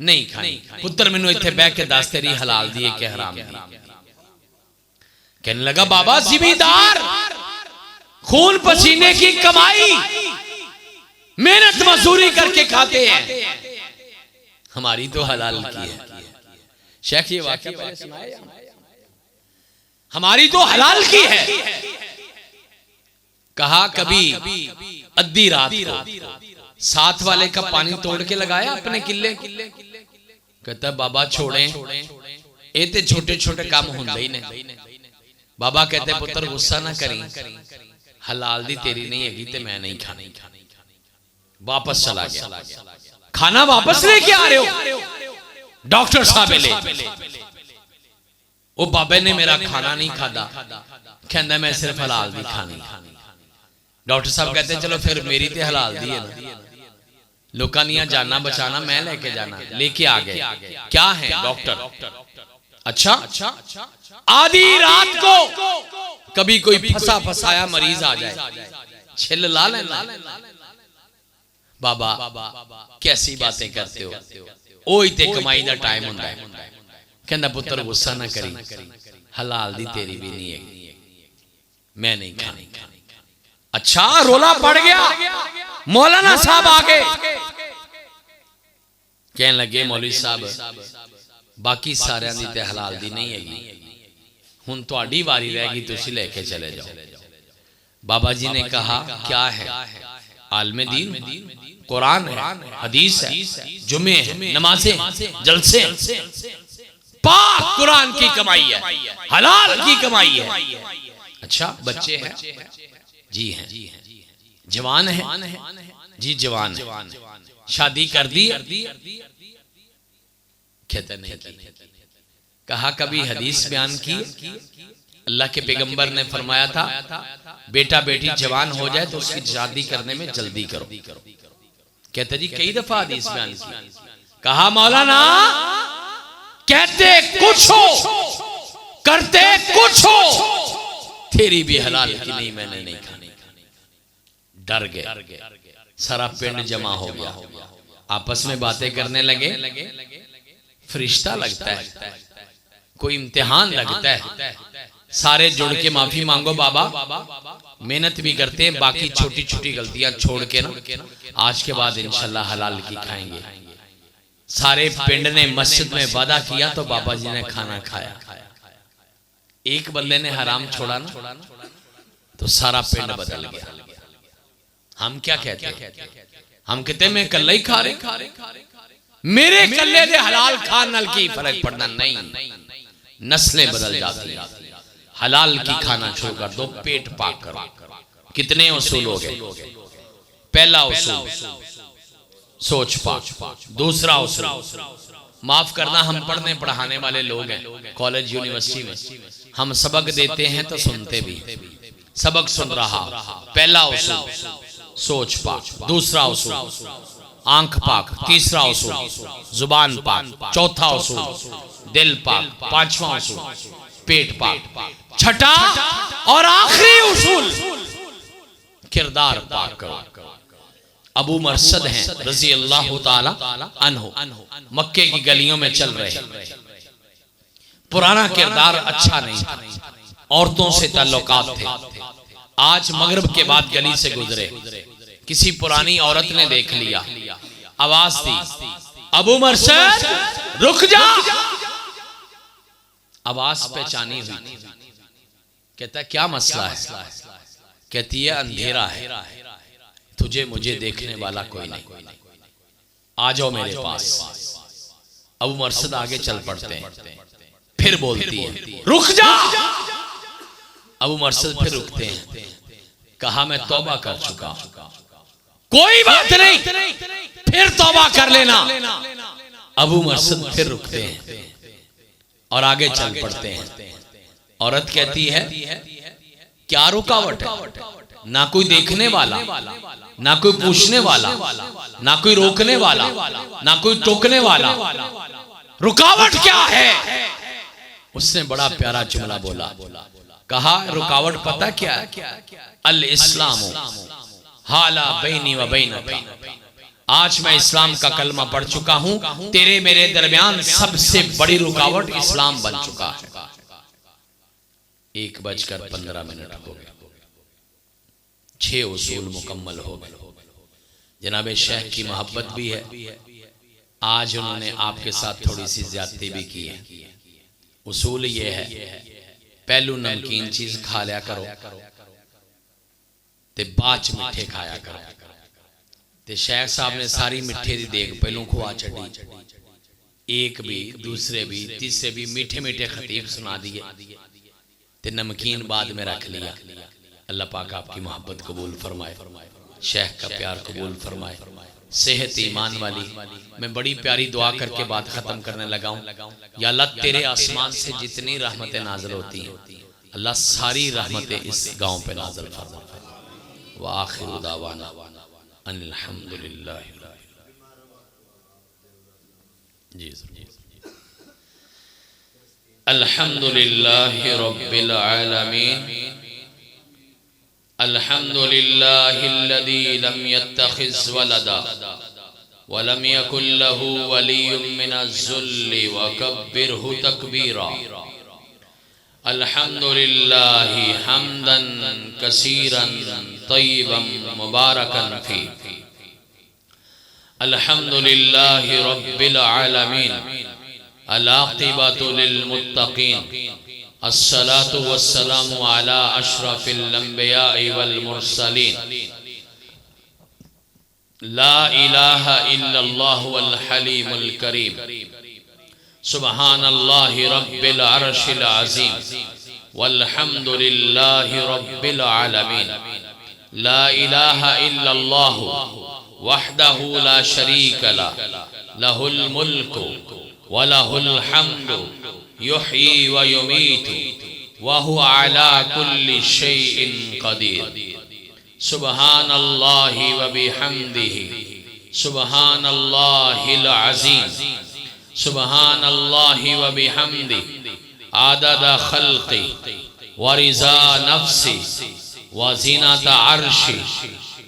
S1: नहीं खानी। पुत्र मैनू इत्थे बैठ के दस तेरी हलाल दी है कि हराम दी? कहने लगा बाबा जिमीदार खून पसीने की कमाई मेहनत मजदूरी करके खाते हैं, हमारी तो हलाल की है। शेख ये वाकया पहले सुनाया, हमारी तो हलाल की है। कहा कभी अद्धी रात को साथ वाले का पानी तोड़ के लगाया अपने किले? कहता बाबा छोड़े, ये ते छोटे छोटे काम होंदे ही नहीं। बाबा कहते पुत्र गुस्सा ना करी, हलाल दी तेरी नहीं हैगी ते मैं नहीं खानी। वापस चला गया। खाना वापस लेके आ रहे हो? डॉक्टर साहब ले, वो बाबे ने मेरा खाना नहीं खादा, कहंदा मैं सिर्फ हलाल दी खानी। डॉक्टर साहब कहते चलो फिर मेरी ते हलाल दी है ना, लोकां दियां जाना बचाना मैं लेके जाना। लेके आ गए। क्या है डॉक्टर? अच्छा आधी रात को कभी कोई फंसा फसाया मरीज आ जाए, छिल ला लेना। बाबा कैसी बातें करते हो, ओ इते कमाई दा टाइम हुंदा है। कहंदा पुत्र गुस्सा ना करी, हलाल दी तेरी भी नहीं है, मैं नहीं खानी। अच्छा रोला पड़ गया, मौलाना साहब आ गए। कहने लगे मौलवी साहब बाकी सारियां दी ते हलाल दी नहीं हैगी, हुण तुहाडी वारी रहेगी, तुसीं लेके चले जाओ। बाबा जी ने कहा क्या है? आलमे दीन, कुरान है, हदीस है, जुमे है, नमाजें, जलसे, पाक कुरान की कमाई है, हलाल की कमाई है। अच्छा बच्चे हैं? जी हैं। जवान है? जी जवान है। शादी कर दी? कहते नहीं। कहा कभी हदीस बयान की? अल्लाह के पैगंबर ने फरमाया था बेटा बेटी जवान हो जाए तो उसकी शादी करने में जल्दी करो। कहते जी कई दफा हदीस बयान की। कहा मौलाना कहते कुछ हो करते कुछ हो, तेरी भी हलाल की नहीं, मैंने नहीं खानी। डर गए, सारा पिंड जमा हो गया, आपस में बातें करने लगे। फरिश्ता लगता है, कोई इम्तिहान लगता है। सारे जुड़ के माफी मांगो बाबा, मेहनत भी करते हैं, बाकी छोटी छोटी गलतियां छोड़ के ना आज के बाद इंशाल्लाह हलाल की खाएंगे। सारे पिंड ने मस्जिद में वादा किया तो बाबा जी ने खाना खाया। एक बंदे ने हराम छोड़ा ना तो सारा पिंड बदल गया। हम क्या कहते हैं? हम कहते हैं मैं कल्ले ही खा रहे, मेरे कल्ले दे हलाल खान की फर्क पड़ना नहीं, नस्लें बदल जाती हैं। हलाल की खाना छोड़ कर दो, पेट पाक करो। कितने उसूल हो गए? पहला उसूल सोच पाक, दूसरा उसूल माफ करना। हम पढ़ने पढ़ाने वाले लोग हैं, कॉलेज यूनिवर्सिटी में हम सबक देते हैं तो सुनते भी, सबक सुन रहा। पहला उसूल सोच पाक, दूसरा उसूल आंख पाक, तीसरा उसूल जुबान पाक, चौथा उसूल दिल पाक, पांचवा उसूल पेट पाक, छठा और आखिरी उसूल किरदार पाक करो। अबू मरसद हैं रजी अल्लाह ताला अन्हु, मक्के की गलियों में चल रहे। पुराना किरदार अच्छा नहीं था, औरतों से ताल्लुकात थे। आज मगरिब के बाद गली से गुजरे, किसी पुरानी औरत ने देख लिया, आवाज दी, अबू मरसद रुक जा। आवाज पहचानी हुई। कहता क्या मसला है? कहती है अंधेरा है, तुझे मुझे देखने वाला कोई नहीं, आ जाओ मेरे पास। अबू मरसद आगे चल पड़ते हैं। फिर बोलती है रुक जा। अबू मरसद फिर रुकते हैं। कहा मैं तौबा कर चुका, कोई बात नहीं, फिर तौबा कर लेना। अबू मरसद फिर रुकते हैं और आगे चल पड़ते हैं। औरत कहती है क्या रुकावट है? ना कोई देखने वाला, ना कोई पूछने वाला, ना कोई रोकने वाला, ना कोई टोकने वाला, रुकावट क्या है? उसने बड़ा प्यारा जुमला बोला, कहा रुकावट पता क्या है? अल इस्लाम हाला बैनी व बैनका, आज मैं इस्लाम का कलमा पढ़ चुका हूं, तेरे मेरे दरमियान सबसे बड़ी रुकावट इस्लाम बन चुका है। 1:15 हो गया, 6 उसूल मुकम्मल हो गए। जनाब शेख की मोहब्बत भी है, आज उन्होंने आपके साथ थोड़ी सी ज्यादती भी की है। उसूल ये है, पहलू नमकीन चीज खा लिया करो ते बाद च मिठे खाया करो। ते शेख साहब ने सारी मिठे दी देग पहलू खुआ छड़ी, एक भी दूसरे भी तीसरे भी मीठे मीठे खतीब सुना दिए ते नमकीन बाद में रख लिया। अल्लाह पाक आपकी मोहब्बत कबूल फरमाए, शेख का प्यार कबूल फरमाए, सेहत ईमान वाली। मैं बड़ी प्यारी दुआ करके बात खत्म करने लगा हूँ। या अल्लाह तेरे आसमान से जितनी रहमतें नाज़िल होती हैं, अल्लाह सारी रहमतें इस गांव पे नाज़िल फरमा। व आखिरु दावाना अनिल हम्दुलिल्लाह। जी अल्हम्दुलिल्लाहि रब्बिल आलमीन, अल्हम्दुलिल्लाहिल्लज़ी लम यत्तखिज़ वलदा व लम यकुल लहू वलिय्युम मिनज़्ज़ुल्लि व कब्बिरहु तकबीरा। अल्हम्दुलिल्लाहि हम्दन कसीरन तय्यिबन मुबारकन फी। अल्हम्दुलिल्लाहि रब्बिल आलमीन, अल-आक़िबतु लिल-मुत्तक़ीन, अस्सलातु वस्सलामु अला अशरफिल अंबिया'i वल मुरसलीन, ला इलाहा इल्लल्लाहु वल हलीमुल करीम, सुब्हानल्लाहि रब्बिल अर्शिल अज़ीम, वल्हम्दुलिल्लाहि रब्बिल आलमीन, ला इलाहा इल्लल्लाहु वहदहु ला शरीक लह, लहुल मुल्कु व लहुल हम्दु युह्यी व युमीतु व हुवा अला कुल्ली शैइन क़दीर। सुब्हानल्लाहि व बिहम्दिही, सुब्हानल्लाहिल अज़ीम, सुब्हानल्लाहि व बिहम्दिही, आदद खल्क़ी व रिज़ा नफ्सी व ज़ीनत अर्शी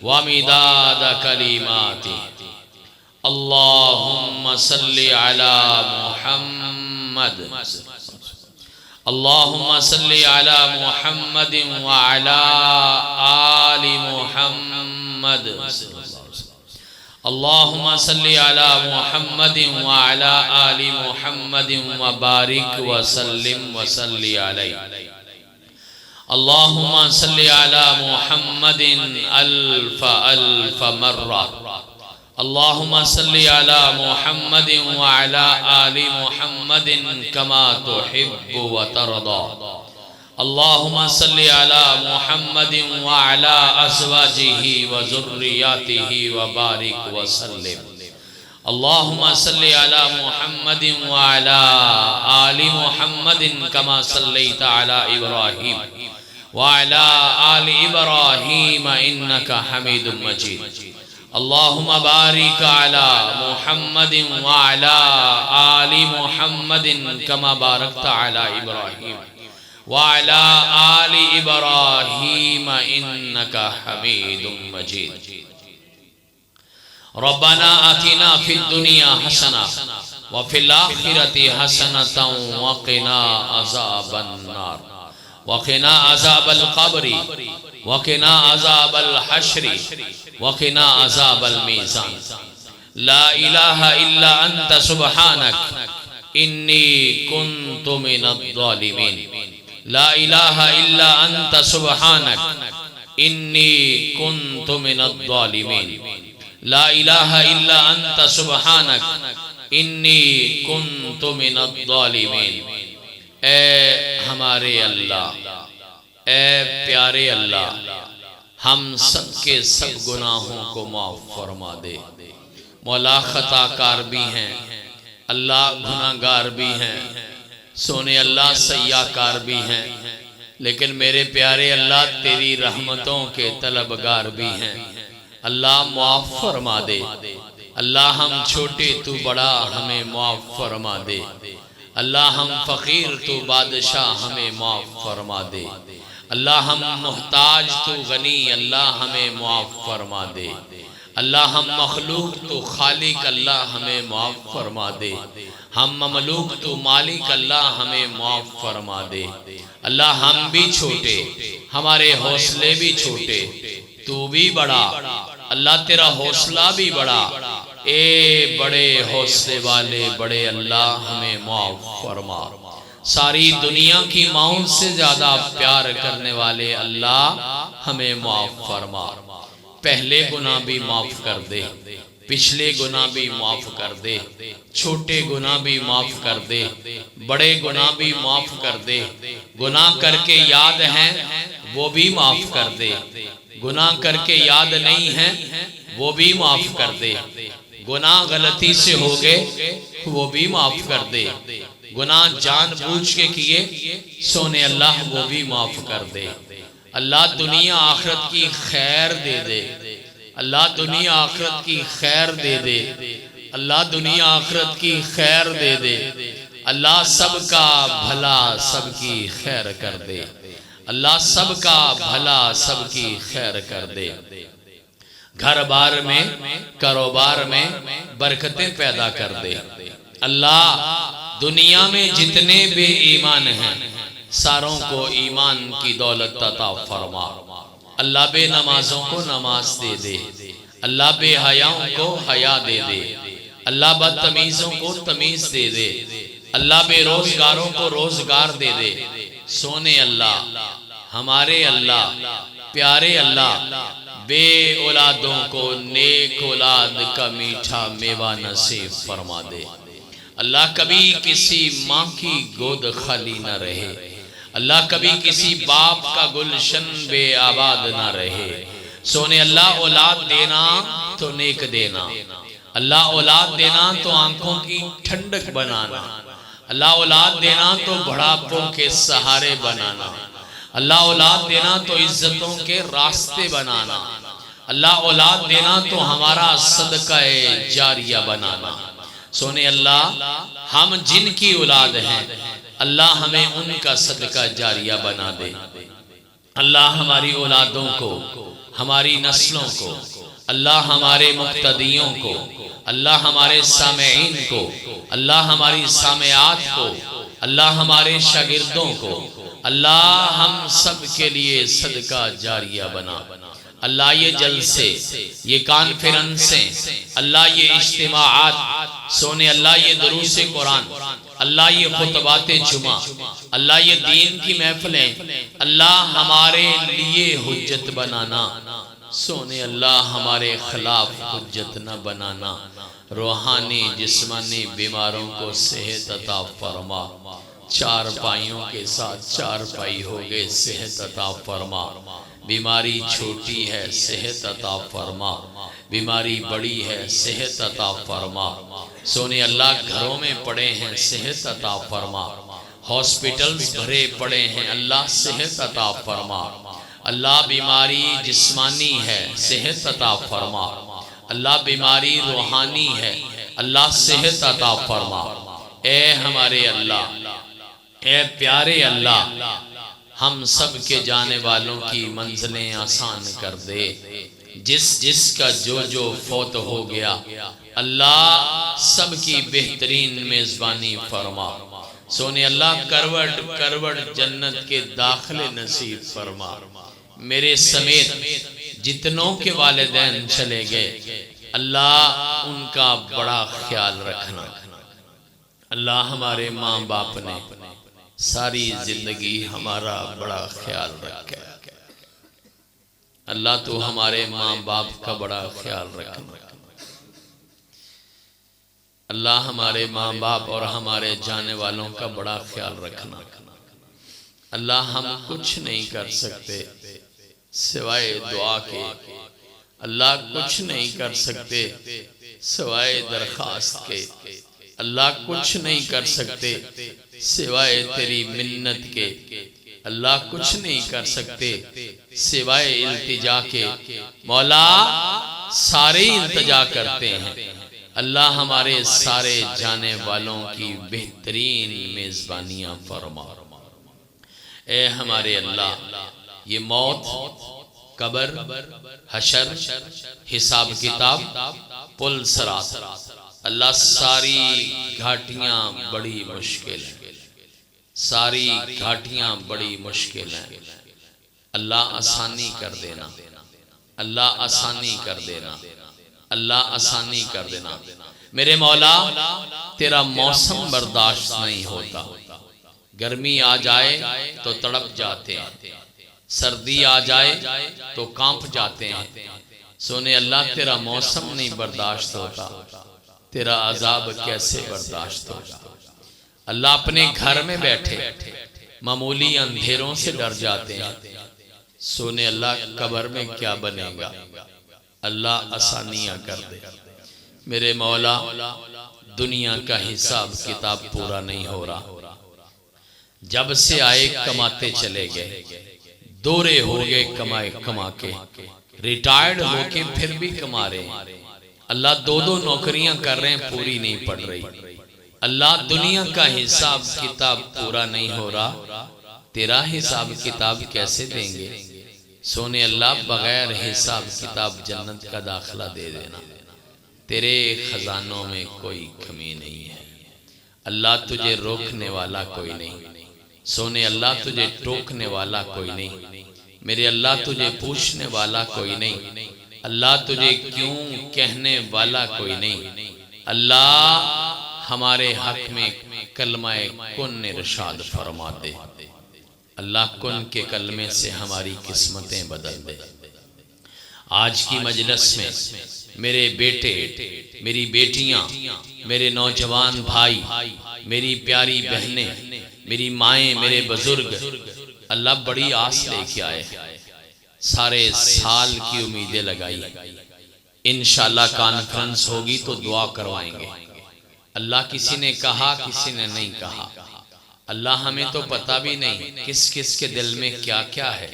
S1: व मिदाद कलिमाती। अल्लाहुम्मा सल्लि अला मुहम्मद, अल्लाहुम्मा सल्लि अला मुहम्मद व अला आलि मुहम्मद, अल्लाहुम्मा सल्लि अला मुहम्मद व अला आलि मुहम्मद व बारिक व सल्लिम व सल्लि अलैहि। अल्लाहुम्मा सल्लि अला मुहम्मदिन अल्फ अल्फ मर्रा, अल्लाहुम्मा सल्लि अला मुहम्मदिन व अला आलि मुहम्मदिन कमा तुहिब्बु व तरदा। अल्लाहुम्मा सल्लि अला मुहम्मदिन व अला अज़वाजिही व ज़ुर्रिय्यतिही व बारिक व सल्लिम। अल्लाहुम्मा सल्लि अला मुहम्मदिन व अला आलि मुहम्मदिन कमा सल्लैता अला इब्राहीम व अला आलि इब्राहीम इन्नका हमीदुम मजीद। अल्लाहुम्मा बारिक अला मुहम्मदिन व अला आलि मुहम्मदिन कमा बारकता अला इब्राहीम व अला आलि इब्राहीम इन्नका हमीदुम मजीद। रब्बना आतिना फिद दुनिया हसना व फिल आखिरति हसनतन व क़िना अज़ाबन नार व क़िना अज़ाबल क़ब्रि व क़िना अज़ाबल हश्रि व क़िना अज़ाबल मीज़ान। ला इलाहा इल्ला अंत सुब्हानक इन्नी कुन्तु मिनज़ ज़ालिमीन। ला इलाहा इल्ला अंत सुब्हानक इन्नी कुन्तु मिनज़ ज़ालिमीन। ला इलाहा इल्ला अंत सुब्हानक इन्नी कुन्तु मिनज़ ज़ालिमीन। ए हमारे अल्लाह, ए प्यारे अल्लाह, हम सब के सब गुनाहों को माफ फरमा दे। मौला खताकार भी हैं अल्लाह, गुनाहगार भी हैं, सोने अल्लाह सय्याकार भी हैं, लेकिन मेरे प्यारे अल्लाह तेरी रहमतों के तलबगार भी हैं। अल्लाह माफ फरमा दे। अल्लाह हम छोटे तू बड़ा, हमें माफ फरमा दे। अल्लाह हम फकीर तू बादशाह, हमें माफ फरमा दे। अल्लाह हम मोहताज तू गनी, अल्लाह हमें माफ फरमा दे। अल्लाह हम मखलूक तू खालिक, अल्लाह हमें माफ फरमा दे। हम ममलूक तू मालिक, अल्लाह हमें माफ फरमा दे। अल्लाह हम भी छोटे, हमारे हौसले भी छोटे, तू भी बड़ा, अल्लाह तेरा हौसला भी बड़ा। ए बड़े हौसले वाले बड़े अल्लाह, हमें माफ फरमा। सारी दुनिया की माओं से ज्यादा प्यार करने वाले अल्लाह, हमें माफ फरमा। पहले गुनाह भी माफ कर दे, पिछले गुनाह भी माफ कर दे, छोटे गुनाह भी माफ कर दे, बड़े गुनाह भी माफ कर दे। गुनाह करके याद हैं वो भी माफ कर दे, गुनाह करके याद नहीं है वो भी माफ कर दे। गुनाह गलती से हो गए वो भी माफ कर दे। गुनाह जानबूझ के किए सोने अल्लाह, वो भी माफ कर दे। अल्लाह दुनिया आखिरत की खैर दे दे। अल्लाह दुनिया आखिरत की खैर दे दे। अल्लाह दुनिया आखिरत की खैर दे दे। अल्लाह सबका भला सबकी खैर कर दे। अल्लाह सबका भला सबकी खैर कर दे। घर बार में, कारोबार में बरकतें पैदा कर दे। अल्लाह दुनिया में जितने बेईमान हैं सारों को ईमान की दौलत अता फरमा। अल्लाह बेनमाजों को नमाज दे दे। अल्लाह बेहयाओं को हया दे दे। अल्लाह बदतमीजों को तमीज दे दे। अल्लाह बेरोजगारों को रोजगार दे दे। सोने अल्लाह, हमारे अल्लाह, प्यारे अल्लाह, बे औलादों को नेक औलाद का मीठा मेवा नसीब फरमा दे। अल्लाह कभी किसी माँ की गोद खाली न रहे। अल्लाह कभी किसी बाप का गुलशन बेआबाद न रहे। सोने अल्लाह औलाद देना तो नेक देना। अल्लाह औलाद देना तो आंखों की ठंडक बनाना। अल्लाह औलाद देना तो बढ़ापों के सहारे बनाना। अल्लाह औलाद देना तो इज्जतों के रास्ते बनाना। अल्लाह औलाद देना तो हमारा सदका जारिया बनाना। सोने अल्लाह, हम जिनकी औलाद हैं अल्लाह हमें उनका सदका जारिया बना दे। अल्लाह हमारी औलादों को, हमारी नस्लों को, अल्लाह हमारे मुक्तदियों को, अल्लाह हमारे सामेईन को, अल्लाह हमारी सामेआत को, अल्लाह हमारे शागिर्दों को, अल्लाह हम सब के लिए सदका जारिया बना। अल्लाह ये जलसे, ये कॉन्फ्रेंसें, अल्लाह ये इज्तिमाआत सोने, अल्लाह ये दुरूसे कुरान, अल्लाह ये खुतबाते जुमा, अल्लाह ये दीन की महफिलें, अल्लाह हमारे लिए हुज्जत बनाना सोने, अल्लाह हमारे खिलाफ हुज्जत न बनाना। रूहानी जिस्मानी बीमारों को सेहत अता फरमा। चार पाइयों के साथ चार पाई हो गए, सेहत अता फरमा। बीमारी छोटी है, सेहत अता फरमा। बीमारी बड़ी है, सेहत अता फरमा। सोने अल्लाह घरों में पड़े हैं, सेहत अता फरमा। हॉस्पिटल्स भरे पड़े हैं, अल्लाह सेहत अता फरमा। अल्लाह बीमारी जिस्मानी है, सेहत अता फरमा। अल्लाह बीमारी रूहानी है, अल्लाह सेहत अता फरमा। ए हमारे अल्लाह, ए प्यारे अल्लाह, हम सब के जाने वालों की मंजिलें आसान कर दे। जिसका जो फौत हो गया, अल्लाह सब की बेहतरीन मेजबानी फरमा। सोने अल्लाह करवट करवट जन्नत के दाखिले नसीब फरमा। मेरे समेत जितनों के वालिदैन चले गए, अल्लाह उनका बड़ा ख्याल रखना। अल्लाह हमारे माँ बाप ने सारी जिंदगी हमारा बड़ा ख्याल रखा। अल्लाह तो हमारे माँ बाप का बड़ा ख्याल रखना। अल्लाह हमारे माँ बाप और हमारे जाने वालों का बड़ा ख्याल रखना। अल्लाह हम कुछ नहीं कर सकते सिवाय दुआ के। अल्लाह कुछ नहीं कर सकते सिवाय दरखास्त के। अल्लाह कुछ नहीं कर सकते सिवाय तेरी मिन्नत के। अल्लाह कुछ नहीं कर सकते सिवाय इल्तिजा के। मौला सारे इल्तिजा करते हैं, अल्लाह हमारे सारे जाने वालों की बेहतरीन मेजबानियां फरमा। ए हमारे अल्लाह, ये मौत, कब्र, हशर, हिसाब किताब, पुल सरात, अल्लाह सारी घाटियां बड़ी मुश्किल हैं, सारी घाटियां बड़ी मुश्किल हैं। अल्लाह आसानी कर देना, अल्लाह आसानी कर देना, अल्लाह आसानी कर देना। मेरे मौला, तेरा मौसम बर्दाश्त नहीं होता। गर्मी आ जाए तो तड़प जाते हैं, सर्दी आ जाए तो कांप जाते हैं। सोने अल्लाह तेरा मौसम नहीं बर्दाश्त होता, तेरा अजाब कैसे बर्दाश्त होगा। अल्लाह अपने घर में बैठे मामूली अंधेरों से डर जाते हैं। सोने अल्लाह कब्र में क्या बनेगा, अल्लाह आसानियां कर दे। मेरे मौला, दुनिया का हिसाब किताब पूरा नहीं हो रहा। जब से आए कमाते चले गए, दोरे हो गए कमाए कमा के, रिटायर्ड होके फिर भी कमा रहे। अल्लाह दो दो नौकरियां कर रहे हैं, पूरी नहीं पड़ रही। अल्लाह दुनिया का हिसाब किताब पूरा नहीं हो रहा, तेरा हिसाब किताब कैसे देंगे। सोने अल्लाह बगैर हिसाब किताब जन्नत का दाखिला दे देना। तेरे खजानों में कोई कमी नहीं है। अल्लाह तुझे रोकने वाला कोई नहीं। सोने अल्लाह तुझे टोकने वाला कोई नहीं। मेरे अल्लाह तुझे पूछने वाला कोई नहीं। अल्लाह तुझे क्यों कहने वाला कोई नहीं। अल्लाह हमारे हक में कलमाए कुन इरशाद फरमा दे। अल्लाह कुन के कलमे से हमारी किस्मतें बदल दे। आज की मजलिस में मेरे बेटे, मेरी बेटियां, मेरे नौजवान भाई, मेरी प्यारी बहनें, मेरी माएँ, मेरे बुजुर्ग अल्लाह बड़ी आस लेके आए। सारे साल की उम्मीदें लगाई। इंशाल्लाह कॉन्फ्रेंस होगी तो दुआ करवाएंगे। अल्लाह किसी ने कहा, किसी ने नहीं कहा। अल्लाह हमें तो पता भी नहीं किस किस के दिल में क्या क्या है।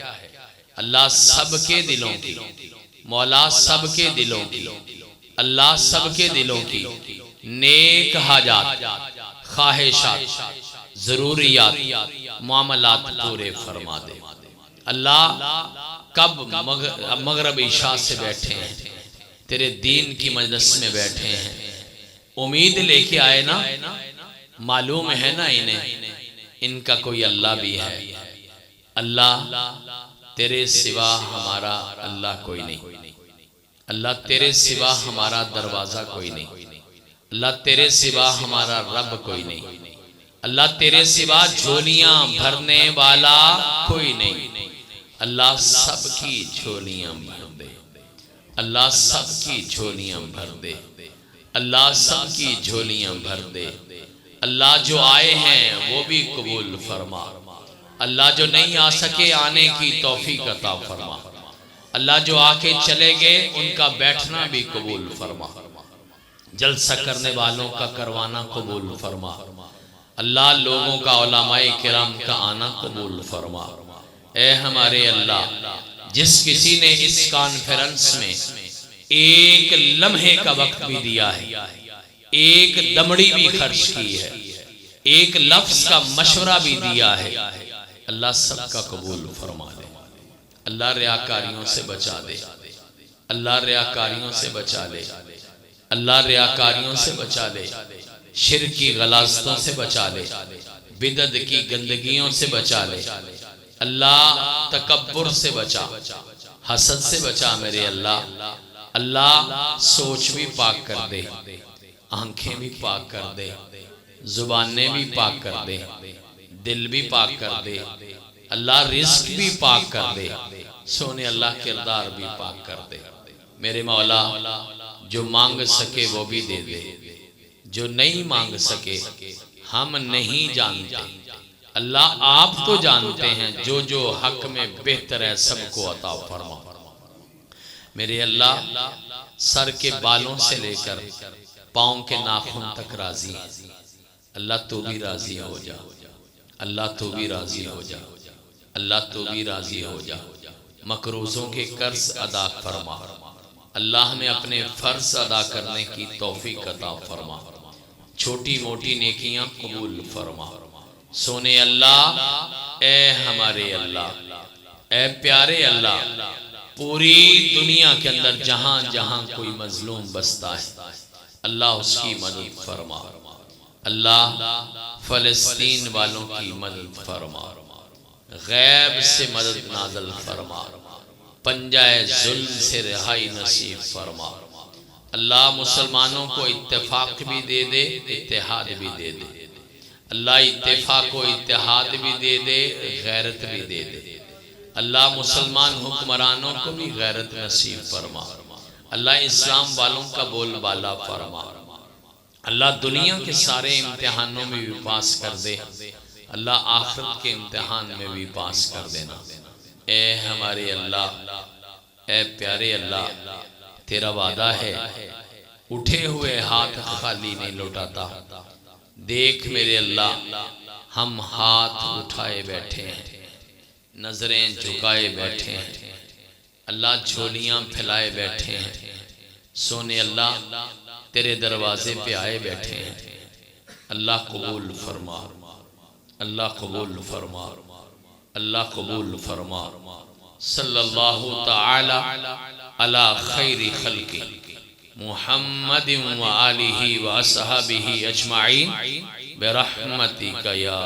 S1: अल्लाह सबके दिलों की, मौला सबके दिलों की, अल्लाह सबके दिलों की नेक हाजात, ख्वाहिशात, जरूरियात, मामलात पूरे फरमा दे। अल्लाह कब मगरब इशा से बैठे हैं, तेरे दीन की मजलिस में बैठे हैं, उम्मीद लेके आए ना, मालूम है ना इन्हें इनका कोई अल्लाह भी है। अल्लाह तेरे सिवा हमारा अल्लाह कोई नहीं, अल्लाह तेरे सिवा हमारा दरवाजा कोई नहीं, अल्लाह तेरे सिवा हमारा रब कोई नहीं, अल्लाह तेरे सिवा झोलियां भरने वाला कोई नहीं। अल्लाह सबकी झोलियां भर दे, अल्लाह सबकी झोलियां भर दे, अल्लाह सबकी झोलियां भर दे। अल्लाह जो आए हैं वो भी कबूल फरमा, अल्लाह जो नहीं आ सके आने की तौफीक अता फरमा, अल्लाह जो आके चले गए उनका बैठना भी कबूल फरमा, जलसा करने वालों का करवाना कबूल फरमा। अल्लाह लोगों का उलमाए किराम का आना कबूल फरमा। ए हमारे अल्लाह, जिस किसी ने इस कॉन्फ्रेंस में एक लम्हे का वक्त भी दिया है, एक दमड़ी भी खर्च की है, एक लफ्ज का मशवरा भी दिया है, अल्लाह सबका कबूल फरमा दे। अल्लाह रियाकारियों से बचा दे, अल्लाह रियाकारियों से बचा ले, अल्लाह रियाकारियों से बचा ले, शिर्क की गलाजतों से बचा ले, बिदअत की गंदगियों से बचा ले। अल्लाह तकब्बुर से बचा, हसद से बचा मेरे अल्लाह। अल्लाह सोच भी पाक कर दे, आंखें भी पाक कर दे, जुबानें भी पाक कर दे, दिल भी पाक कर दे। अल्लाह रिस्क भी पाक कर दे, सोने अल्लाह किरदार भी पाक कर दे। मेरे मौला, जो मांग सके वो भी दे दे, जो नहीं मांग सके हम नहीं जानते। अल्लाह आप तो जानते हैं, जो जो हक में बेहतर है सबको अता फरमा। मेरे अल्लाह, सर के बालों से लेकर पाँव के नाखून तक राजी है। अल्लाह तू भी राजी हो जा, अल्लाह तू भी राजी हो जा, अल्लाह तू भी राजी हो जा। मकरूजों के कर्ज अदा फरमा, अल्लाह में अपने फर्ज अदा करने की तौफीक अता फरमा। छोटी मोटी नेकियां कबूल फरमा। सोने अल्लाह, ए हमारे अल्लाह, ए प्यारे अल्लाह, पूरी दुनिया के अंदर जहां जहां कोई मजलूम बसता है अल्लाह उसकी मदद फरमा। अल्लाह फलस्तीन वालों की मदद फरमा, गैब से मदद नाज़िल फरमा, पंजाए जुल्म से रिहाई नसीब फरमा। अल्लाह मुसलमानों को इत्तेफाक भी दे दे, इत्तेहाद भी दे दे। अल्लाह इत्तेफाक को इत्तेहाद भी दे दे, गैरत भी दे दे। अल्लाह मुसलमान हुक्मरानों को भी गैरत नसीब फरमा। अल्लाह इस्लाम वालों का बोलबाला फरमा। अल्लाह दुनिया के सारे इम्तिहानों में भी पास कर दे, अल्लाह आखिरत के इम्तिहान में भी पास कर देना। ए हमारे अल्लाह, ए प्यारे अल्लाह, तेरा वादा है उठे हुए हाथ खाली नहीं लौटाता। देख मेरे अल्लाह, हम हाथ उठाए बैठे हैं, नजरें झुकाए बैठे हैं, अल्लाह झोलियां फैलाए बैठे हैं। सोने अल्लाह, तेरे दरवाजे पे आए बैठे हैं। अल्लाह कबूल फरमा, अल्लाह कबूल फरमा, अल्लाह कबूल फरमा। सल्लल्लाहु तआला अला खैरि खल्क़ि मुहम्मदिन व आलिहि व अस्हाबिहि अजमाइन बिरहमतिका या